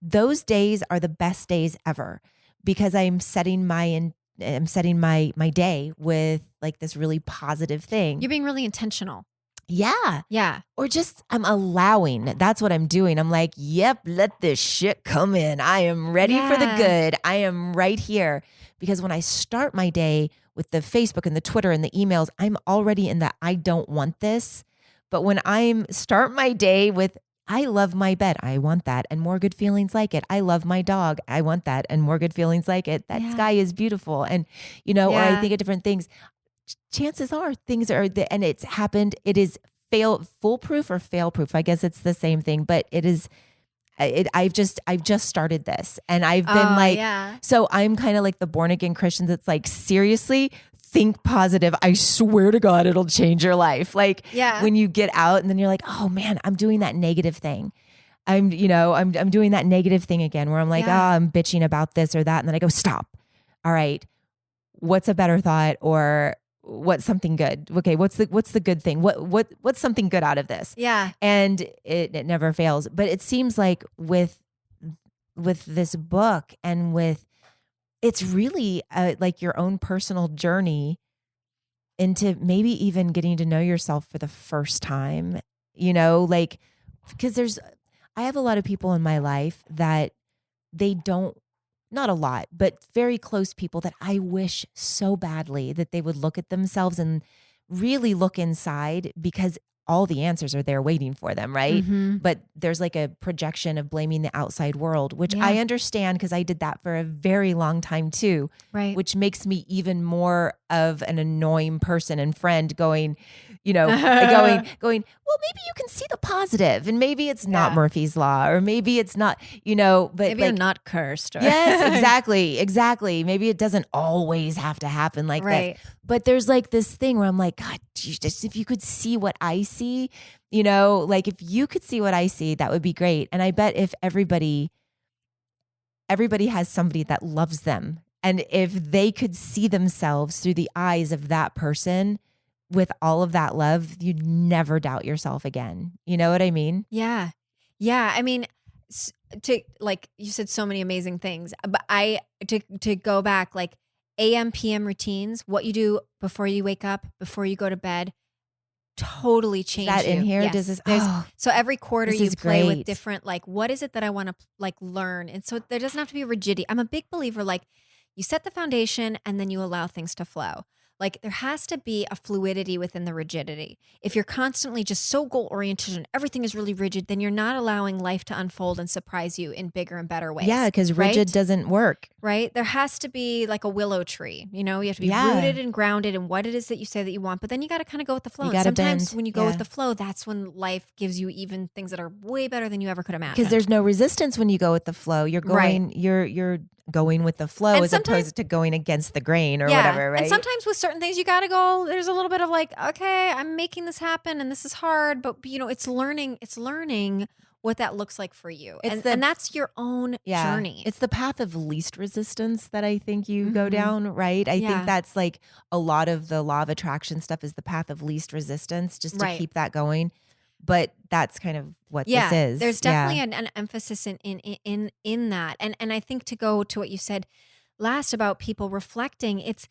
Those days are the best days ever, because I'm setting my day with like this really positive thing. You're being really intentional. Yeah. Yeah. Or just I'm allowing. That's what I'm doing. I'm like, yep, let this shit come in. I am ready for the good. I am right here. Because when I start my day with the Facebook and the Twitter and the emails, I'm already in that I don't want this. But when I start my day with, I love my bed, I want that, and more good feelings like it. I love my dog, I want that, and more good feelings like it. That sky is beautiful. And, or I think of different things. Chances are things are, and it's happened. It is foolproof or fail proof. I guess it's the same thing, but it is. I've just started this, and I've been so I'm kind of like the born again Christians. It's like, seriously, think positive. I swear to God, it'll change your life. Like when you get out and then you're like, oh man, I'm doing that negative thing. I'm doing that negative thing again, where I'm like, I'm bitching about this or that. And then I go, stop. All right. What's a better thought, or what's something good? Okay. What's the good thing? What's something good out of this? Yeah. And it never fails. But it seems like with this book, and it's really like your own personal journey into maybe even getting to know yourself for the first time, like because I have a lot of people in my life that they don't, not a lot, but very close people that I wish so badly that they would look at themselves and really look inside, because all the answers are there waiting for them, right? Mm-hmm. But there's like a projection of blaming the outside world, which Yeah. I understand because I did that for a very long time too, Right. which makes me even more of an annoying person and friend going, going, well, maybe you can see the positive, and maybe it's not Yeah. Murphy's Law, or maybe it's not, but Maybe like, I'm not cursed. Or yes, exactly. Maybe it doesn't always have to happen like Right. this. But there's like this thing where I'm like, God, just if you could see what I see, like if you could see what I see, that would be great. And I bet if everybody has somebody that loves them, and if they could see themselves through the eyes of that person with all of that love, you'd never doubt yourself again. You know what I mean? Yeah. Yeah. I mean, to like you said so many amazing things, but to go back, like AM, PM routines, what you do before you wake up, before you go to bed, totally change Is that in you. here? Yes. Does this? There's- Oh, so every quarter this you is play with great. different, like, what is it that I want to like learn? And so there doesn't have to be rigidity. I'm a big believer, like you set the foundation and then you allow things to flow. Like there has to be a fluidity within the rigidity. If you're constantly just so goal oriented and everything is really rigid, then you're not allowing life to unfold and surprise you in bigger and better ways. yeah, because rigid right? doesn't work. Right? There has to be like a willow tree. You have to be Yeah. rooted and grounded in what it is that you say that you want. But then you got to kind of go with the flow. You And gotta sometimes bend. when you go Yeah. with the flow, that's when life gives you even things that are way better than you ever could imagine. Because there's no resistance when you go with the flow. You're going, you're going with the flow And as sometimes- opposed to going against the grain or whatever, right? And sometimes with certain things, you got to go, there's a little bit of like, okay, I'm making this happen and this is hard, but it's learning what that looks like for you. It's And that's your own journey. It's the path of least resistance that I think you go Mhm. down, right? I Yeah. think that's like a lot of the law of attraction stuff is the path of least resistance, just to Right. keep that going. But that's kind of what Yeah, this is. there's definitely an emphasis in that. And I think to go to what you said last about people reflecting, it's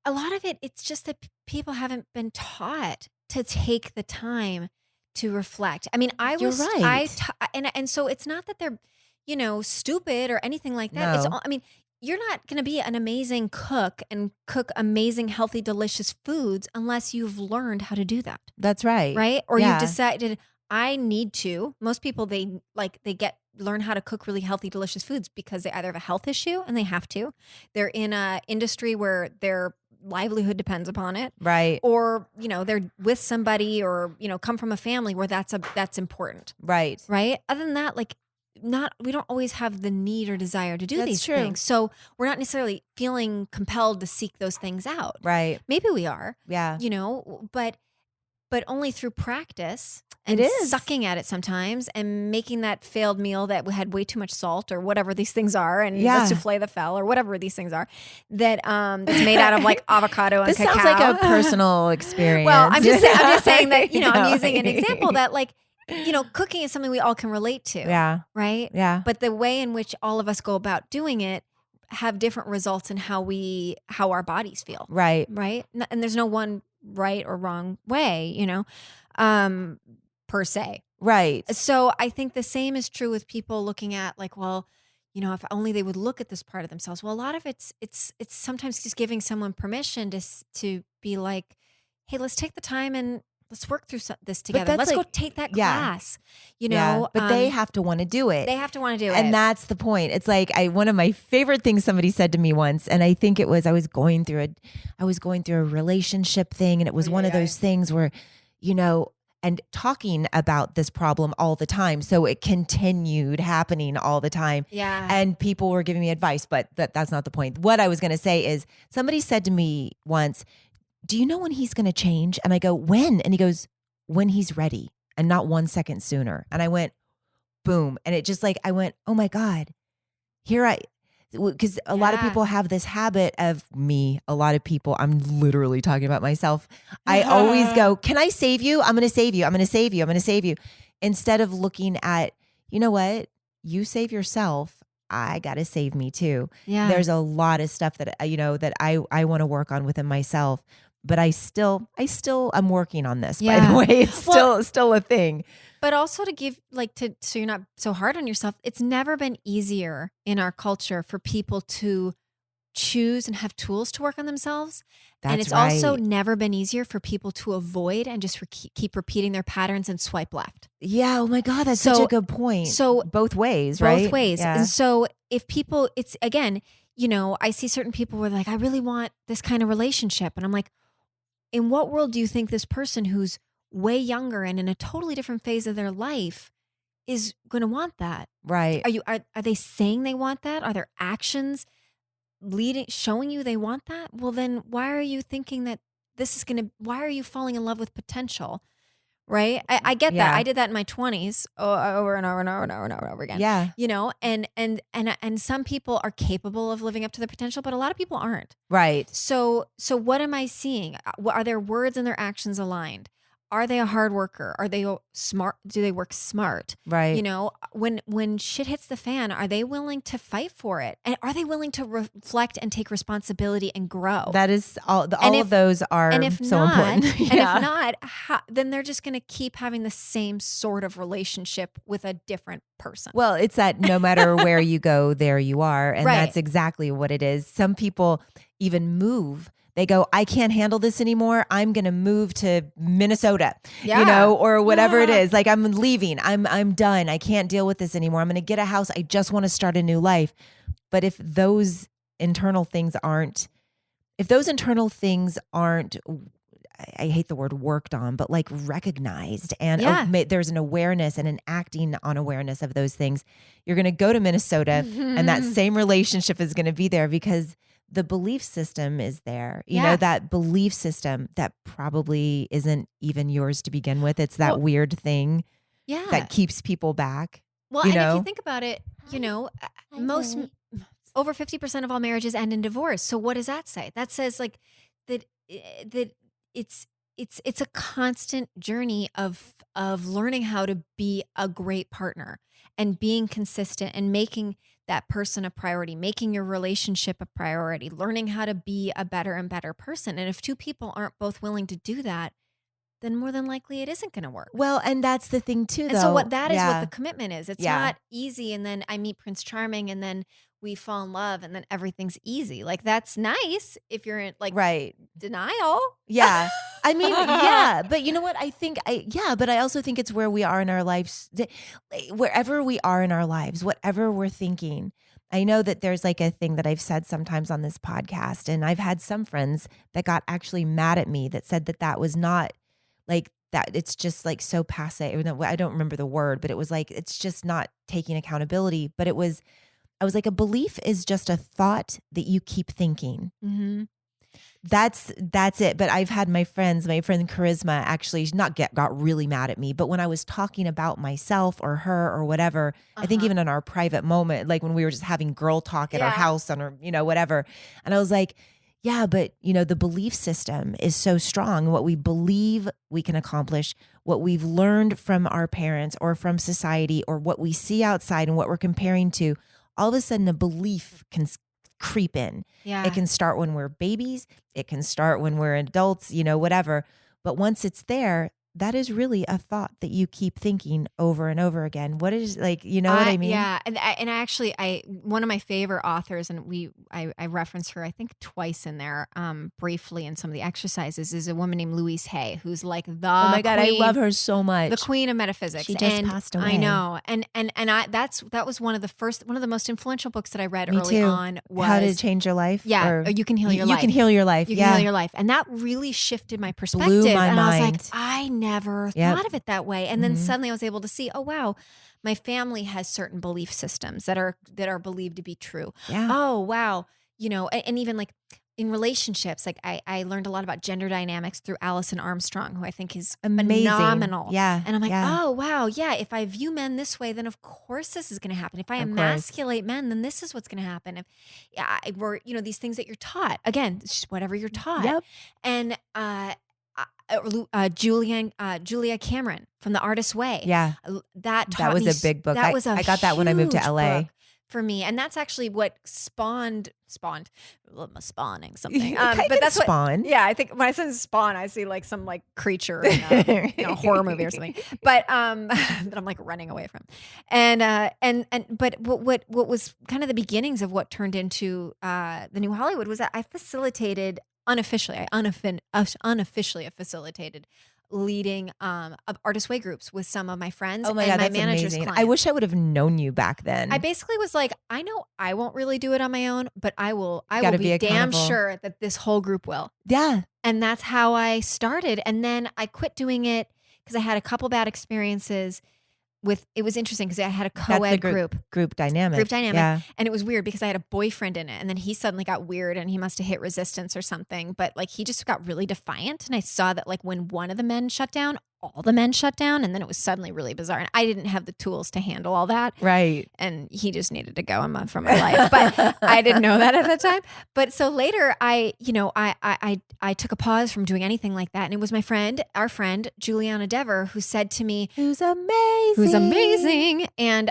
a lot of it, it's just that people haven't been taught to take the time to reflect. I mean, You're right. and so it's not that they're, stupid or anything like that. It's No. all, I mean, you're not going to be an amazing cook and cook amazing, healthy, delicious foods unless you've learned how to do that. That's right. Right? Or Yeah. you've decided I need to. Most people they learn how to cook really healthy, delicious foods because they either have a health issue and they have to. They're in a industry where their livelihood depends upon it. Right. Or, they're with somebody or, come from a family where that's important. Right. Right? Other than that, we don't always have the need or desire to do That's these true. things. So we're not necessarily feeling compelled to seek those things out. Right. Maybe we are, Yeah. but only through practice It and is. sucking at it sometimes and making that failed meal that had way too much salt or whatever these things are, and Yeah. the souffle the fell or whatever these things are that's made out of like avocado and This cacao. sounds like a personal experience. Well, I'm just saying that, You know, I'm using an example that cooking is something we all can relate to. Yeah. Right. Yeah. But the way in which all of us go about doing it have different results in how our bodies feel. Right. Right. And there's no one right or wrong way, per se. Right. So I think the same is true with people looking at if only they would look at this part of themselves. Well, a lot of it's sometimes just giving someone permission to be like, hey, let's take the time and let's work through this together. that's Let's go like- take that yeah. class. Yeah. But they have to want to do it. they have to want to do it. And that's the point. It's like one of my favorite things somebody said to me once, and I think it was I was going through a relationship thing, and it was one of those things where, and talking about this problem all the time. So it continued happening all the time. Yeah. And people were giving me advice, but that's not the point. What I was going to say is somebody said to me once, do you know when he's going to change? And I go, when? And he goes, when he's ready and not 1 second sooner. And I went, boom. And it just I went, oh my God, because a lot of Yeah. people have this habit of a lot of people, I'm literally talking about myself. I always go, can I save you? I'm going to save you. I'm going to save you. I'm going to save you. Instead of looking at, you know what? You save yourself. I got to save me too. Yeah. There's a lot of stuff that, that I want to work on within myself. but I still I'm working on this, by Yeah. the way. It's still a thing. But also to give so you're not so hard on yourself. It's never been easier in our culture for people to choose and have tools to work on themselves. And That's it's also right. never been easier for people to avoid and just keep repeating their patterns and swipe left. Yeah. Oh my God. That's such a good point. So both ways, right? Both ways. Yeah. And so if people, it's again, I see certain people where they're like, I really want this kind of relationship. And I'm like, in what world do you think this person who's way younger and in a totally different phase of their life is going to want that? Right. Are they saying they want that? Are their actions showing you they want that? Well, then why are you thinking that why are you falling in love with potential? Right. I get that. I did that in my 20s over and over and over and over and over again. Yeah. And some people are capable of living up to their potential, but a lot of people aren't. Right. So what am I seeing? Are their words and their actions aligned? Are they a hard worker? Are they smart? Do they work smart? Right. When shit hits the fan, are they willing to fight for it? And are they willing to reflect and take responsibility and grow? That is all of those are so important. And if not, then they're just going to keep having the same sort of relationship with a different person. Well, it's that no matter where you go, there you are. And Right. that's exactly what it is. Some people even move. They go, I can't handle this anymore. I'm going to move to Minnesota, or whatever it is. Like, I'm leaving. I'm done. I can't deal with this anymore. I'm going to get a house. I just want to start a new life. But if those internal things aren't, I hate the word worked on, but like recognized and there's an awareness and an acting on awareness of those things, you're going to go to Minnesota and that same relationship is going to be there because the belief system is there. You know, that belief system that probably isn't even yours to begin with. It's that weird thing that keeps people back. Well, and if you think about it, most over 50% of all marriages end in divorce. So what does that say? That says like that it's a constant journey of learning how to be a great partner and being consistent and making that person a priority, making your relationship a priority, learning how to be a better and better person. And if two people aren't both willing to do that, then more than likely it isn't going to work. Well, and that's the thing too, though. And so what the commitment is. It's not easy. And then I meet Prince Charming and then we fall in love and then everything's easy. Like that's nice if you're in denial. Yeah. I mean, but you know what? But I also think it's where we are in our lives, wherever we are in our lives, whatever we're thinking. I know that there's like a thing that I've said sometimes on this podcast, and I've had some friends that got actually mad at me that said that was not like that. It's just like so passe. I don't remember the word, but it was like, it's just not taking accountability. But I was like, a belief is just a thought that you keep thinking. Mm-hmm. That's it. But I've had my friend Charisma actually got really mad at me. But when I was talking about myself or her or whatever, I think even in our private moment, like when we were just having girl talk at our house or, whatever. And I was like, yeah, but the belief system is so strong. What we believe we can accomplish, what we've learned from our parents or from society or what we see outside and what we're comparing to, all of a sudden a belief can creep in. Yeah. It can start when we're babies. It can start when we're adults, whatever. But once it's there, that is really a thought that you keep thinking over and over again. What is what I mean? Yeah. And I one of my favorite authors, and I reference her, I think twice in there, briefly in some of the exercises, is a woman named Louise Hay, who's like the oh my God, queen, I love her so much. the queen of metaphysics. She just passed away. I know. And that was one of the most influential books that I read Me early too. on. Was How Did It Change Your Life? Yeah. Or You Can Heal Your Life. You Can Heal Your Life. You Can Heal Your Life. And that really shifted my perspective. Blew my and mind. I was like, I never thought of it that way. And then suddenly I was able to see, oh wow, my family has certain belief systems that are believed to be true. Yeah. Oh wow, and even like in relationships, like I learned a lot about gender dynamics through Alison Armstrong, who I think is amazing. Phenomenal. Yeah. And I'm like, oh wow, yeah. If I view men this way, then of course this is going to happen. If I emasculate men, then this is what's going to happen. If we're these things that you're taught, again, it's just whatever you're taught. Yep. And Julia Cameron from The Artist's Way. Yeah. That was a big book. I got that when I moved to LA. Book. for me. And that's actually what spawned spawning something. But that's spawn. Yeah, I think when I say spawn, I see like some like creature in a horror movie or something. But that I'm like running away from. But what was kind of the beginnings of what turned into the New Hollywood was that I facilitated unofficially. Unofficially facilitated leading artist way groups with some of my friends. Oh my and God, my that's manager's amazing. clients. I wish I would have known you back then. I basically was like, I know I won't really do it on my own, but I will Gotta be be damn accountable. sure that this whole group will. Yeah. And that's how I started. And then I quit doing it because I had a couple bad experiences it was interesting because I had a That's the co-ed group. Group dynamic. Yeah. And it was weird because I had a boyfriend in it, and then he suddenly got weird and he must have hit resistance or something. But like he just got really defiant. And I saw that like when one of the men shut down, all the men shut down. And then it was suddenly really bizarre. And I didn't have the tools to handle all that. Right. And he just needed to go from my life. But I didn't know that at the time. But so later I took a pause from doing anything like that. And it was our friend, Juliana Dever, who said to me, Who's amazing. and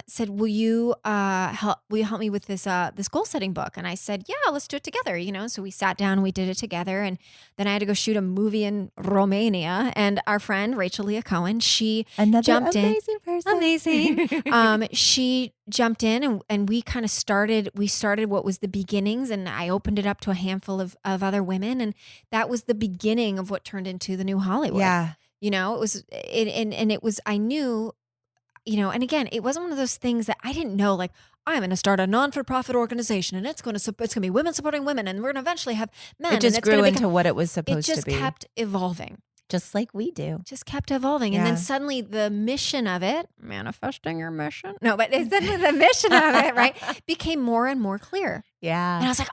said, will you help me with this goal setting book? And I said, yeah, let's do it together. So we sat down and we did it together. And then I had to go shoot a movie in Romania. And our friend, Rachel Leah Cohen, she Another jumped amazing in. Person. Amazing. She jumped in and we kind of started what was the beginnings, and I opened it up to a handful of other women. And that was the beginning of what turned into the New Hollywood. Yeah. I knew, and again, it wasn't one of those things that I didn't know, like, I'm going to start a non-for-profit organization and it's going to be women supporting women and we're going to eventually have men. It just grew into what it was supposed to be. It just kept evolving. Just like we do. Just kept evolving. And then suddenly the mission of it, manifesting your mission. No, but suddenly the mission of it, right, became more and more clear. Yeah. And I was like,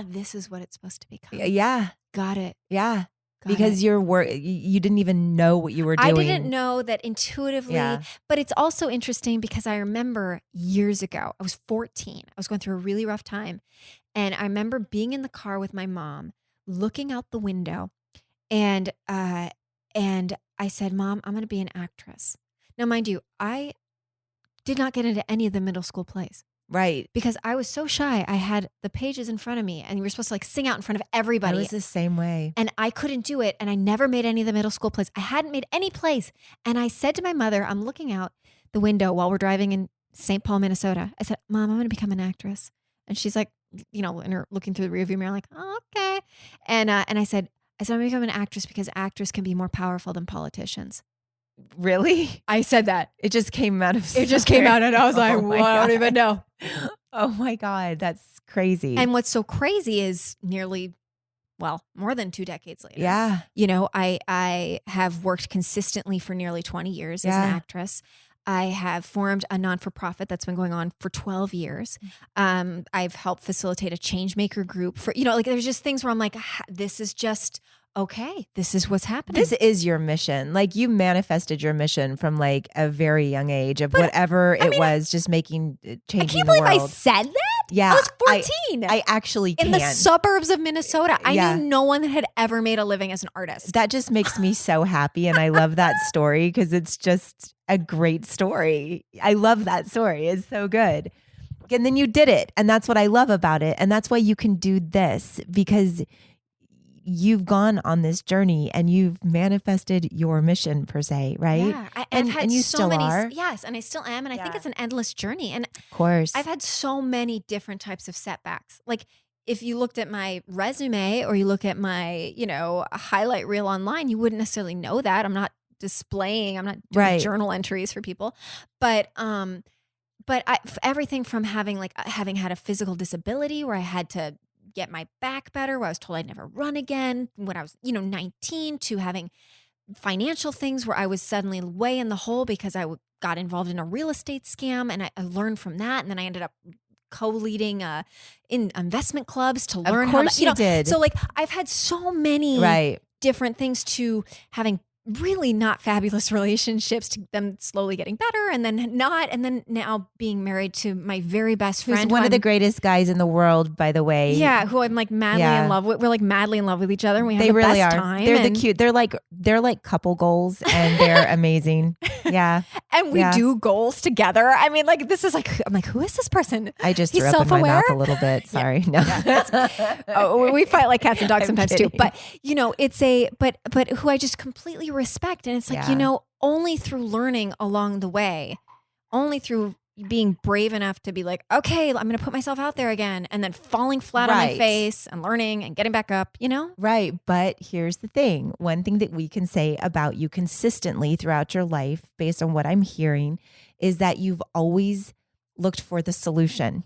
this is what it's supposed to become. Yeah. Got it. Yeah. Because your work, you didn't even know what you were doing. I didn't know that intuitively, but it's also interesting because I remember years ago, I was 14. I was going through a really rough time. And I remember being in the car with my mom, looking out the window, and I said, Mom, I'm going to be an actress. Now, mind you, I did not get into any of the middle school plays. Right. Because I was so shy. I had the pages in front of me and you were supposed to like sing out in front of everybody. I was the same way. And I couldn't do it. And I never made any of the middle school plays. I hadn't made any plays. And I said to my mother, I'm looking out the window while we're driving in St. Paul, Minnesota. I said, Mom, I'm going to become an actress. And she's like, and her looking through the rearview mirror, like, oh, okay. And I said, I'm going to become an actress because actors can be more powerful than politicians. Really? I said that. It just came out of It just came out and I was like, well, I don't even know. Oh my God. That's crazy. And what's so crazy is more than 2 decades later. Yeah. I have worked consistently for nearly 20 years as an actress. I have formed a non-for-profit that's been going on for 12 years. I've helped facilitate a change maker group for, there's just things where I'm like, this is just okay. This is what's happening. This is your mission. Like you manifested your mission from like a very young age of whatever it was, just changing the world. I can't believe I said that. Yeah. I was 14. I actually can't. In the suburbs of Minnesota. I knew no one that had ever made a living as an artist. That just makes me so happy. And I love that story because it's just a great story. I love that story. It's so good. And then you did it. And that's what I love about it. And that's why you can do this, because you've gone on this journey and you've manifested your mission per se, right? Yeah, I've had you so still many. are. Yes, and I still am, and I think it's an endless journey. And of course, I've had so many different types of setbacks. Like if you looked at my resume or you look at my, highlight reel online, you wouldn't necessarily know that. I'm not doing journal entries for people, but everything from having had a physical disability where I had to get my back better, where I was told I'd never run again when I was, 19, to having financial things where I was suddenly way in the hole because I got involved in a real estate scam, and I learned from that. And then I ended up co-leading in investment clubs to learn how to, did. So I've had so many different things, to having really not fabulous relationships to them slowly getting better and then not. And then now being married to my very best Who's friend. one of the greatest guys in the world, by the way. Yeah. Who I'm like madly in love with. We're like madly in love with each other. And we have They the really best are. time. They're the cute. They're like couple goals, and they're amazing. Yeah. And we do goals together. I mean, like, this is like, I'm like, who is this person? I just He's threw up in my self-aware? mouth a little bit. Sorry. No. We fight like cats and dogs I'm sometimes kidding. too. But it's but who I just completely respect. And it's like, only through learning along the way, only through being brave enough to be like, okay, I'm going to put myself out there again, and then falling flat on my face and learning and getting back up, Right. But here's the thing. One thing that we can say about you consistently throughout your life, based on what I'm hearing, is that you've always looked for the solution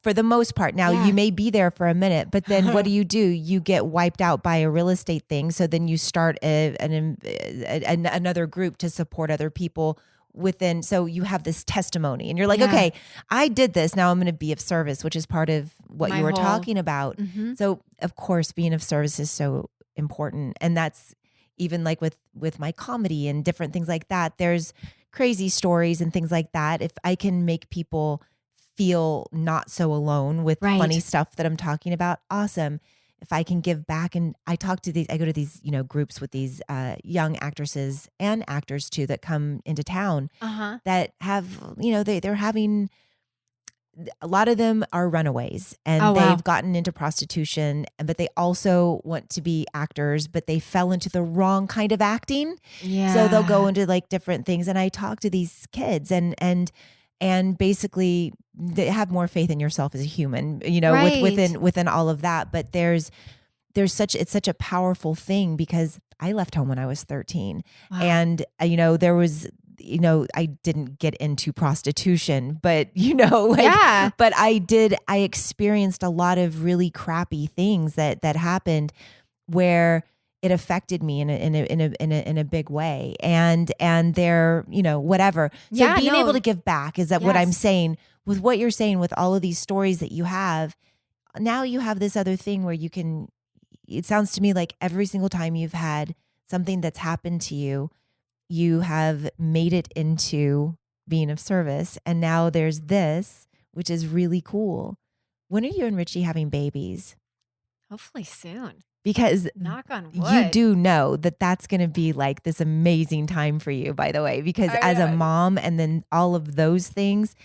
for the most part. Now you may be there for a minute, but then what do? You get wiped out by a real estate thing. So then you start another group to support other people within. So you have this testimony and you're like, okay, I did this. Now I'm going to be of service, which is part of what you were talking about. Mm-hmm. So of course, being of service is so important. And that's even like with my comedy and different things like that. There's crazy stories and things like that. If I can make people feel not so alone with funny stuff that I'm talking about, awesome. If I can give back, and I go to these, groups with these young actresses and actors too that come into town that have, they're having, a lot of them are runaways and they've gotten into prostitution, but they also want to be actors, but they fell into the wrong kind of acting. Yeah. So they'll go into like different things. And I talk to these kids and basically they have more faith in yourself as a human, within all of that. But it's such a powerful thing because I left home when I was 13 and, there was, I didn't get into prostitution, but but I experienced a lot of really crappy things that happened where it affected me in a big way. And they're, whatever. So being able to give back is that what I'm saying with what you're saying with all of these stories that you have. Now you have this other thing where you can, it sounds to me like every single time you've had something that's happened to you, you have made it into being of service. And now there's this, which is really cool. When are you and Richie having babies? Hopefully soon. Because knock on wood. You do know that that's going to be like this amazing time for you, by the way, because as a mom and then all of those things,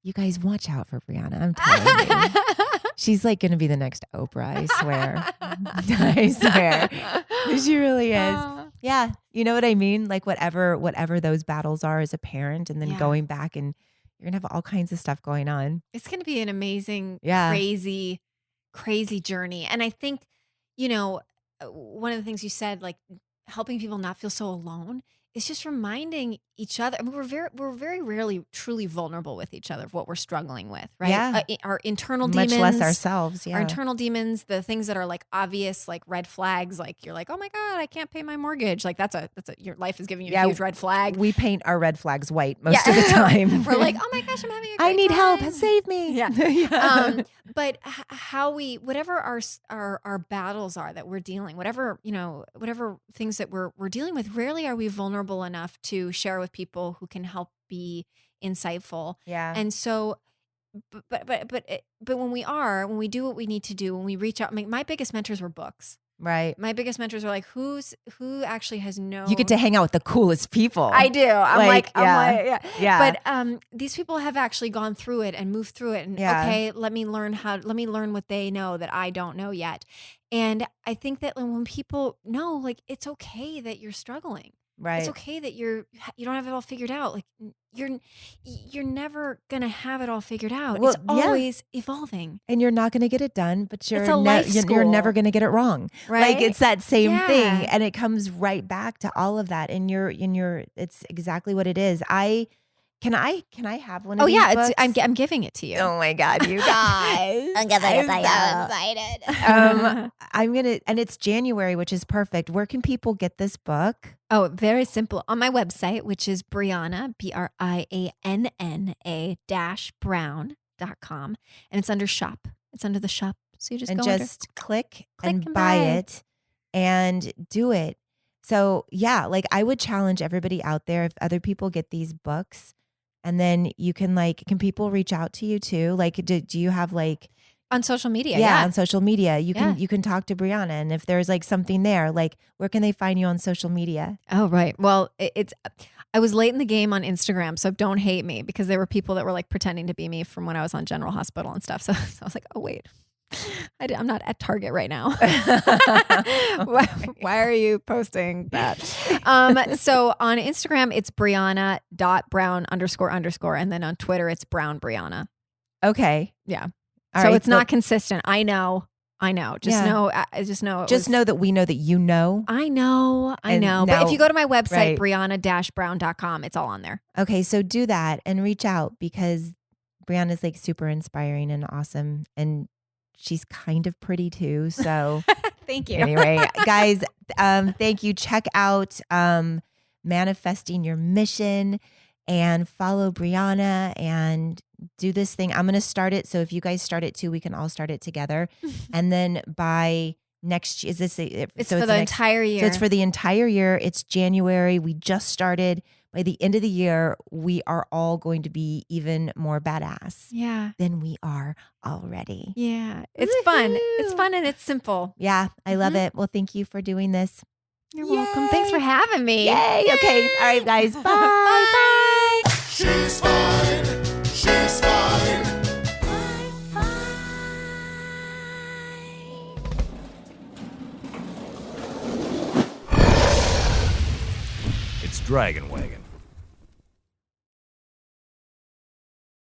you guys watch out for Brianna. I'm telling you. She's like going to be the next Oprah, I swear. I swear. She really is. Yeah. You know what I mean? Like whatever those battles are as a parent and then going back and you're going to have all kinds of stuff going on. It's going to be an amazing, crazy journey. And I think, one of the things you said, like helping people not feel so alone, is just reminding each other. I mean, we're very rarely truly vulnerable with each other of what we're struggling with, right? Yeah. Our internal demons, much less ourselves. Yeah. Our internal demons, the things that are like obvious, like red flags, like you're like, oh my God, I can't pay my mortgage. Like that's your life is giving you a huge red flag. We paint our red flags white most of the time. We're like, oh my gosh, I'm having a great I need time. help. Save me. Yeah. But how whatever our battles are that we're dealing, whatever things that we're dealing with, rarely are we vulnerable enough to share with people who can help be insightful. Yeah. And so, but when we do what we need to do, when we reach out, my biggest mentors were books. Right. My biggest mentors are like, who actually has known. You get to hang out with the coolest people. I do. I'm like, yeah. But these people have actually gone through it and moved through it. And okay, let me learn what they know that I don't know yet. And I think that when people know, like, it's okay that you're struggling. Right. It's okay that you don't have it all figured out. Like you're never gonna have it all figured out. Well, it's always evolving, and you're not gonna get it done. But you're you're never gonna get it wrong. Right? Like it's that same thing, and it comes right back to all of that. And it's exactly what it is. Can I have one of these books? I'm giving it to you. Oh my God, you guys. I'm giving it to you. Excited. I'm going to, and it's January, which is perfect. Where can people get this book? Oh, very simple. On my website, which is Brianna, BRIANNA -Brown.com. And it's under shop. It's under the shop. So you just click and buy it and do it. So yeah, like I would challenge everybody out there, if other people get these books, and then you can can people reach out to you too? Like, do you have On social media. Yeah. on social media, Yeah. you can talk to Brianna, and if there's something there, where can they find you on social media? Oh, right. Well, I was late in the game on Instagram, so don't hate me, because there were people that were pretending to be me from when I was on General Hospital and stuff. So I was like, oh, wait, I'm not at Target right now. Why are you posting that? So on Instagram, it's Brianna.Brown __. And then on Twitter, it's Brown Brianna. Okay. Yeah. All so right, it's not consistent. I know. Just know. Know that we know that you know. I know. And But if you go to my right. website, Brianna-Brown.com, it's all on there. Okay, so do that and reach out, because Brianna's super inspiring and awesome, and she's kind of pretty too. So Thank you. anyway, guys, thank you. Check out Manifesting Your Mission and follow Brianna and do this thing. I'm going to start it. So if you guys start it too, we can all start it together. And then by next year, It's for the entire year. So it's for the entire year. It's January. We just started. By the end of the year, we are all going to be even more badass Yeah. than we are already. Yeah. It's fun. It's fun and it's simple. Yeah, I love it. Well, thank you for doing this. You're welcome. Thanks for having me. Yay. Okay. All right, guys. Bye. Bye. She's fine. She's fine. It's Dragon Wagon.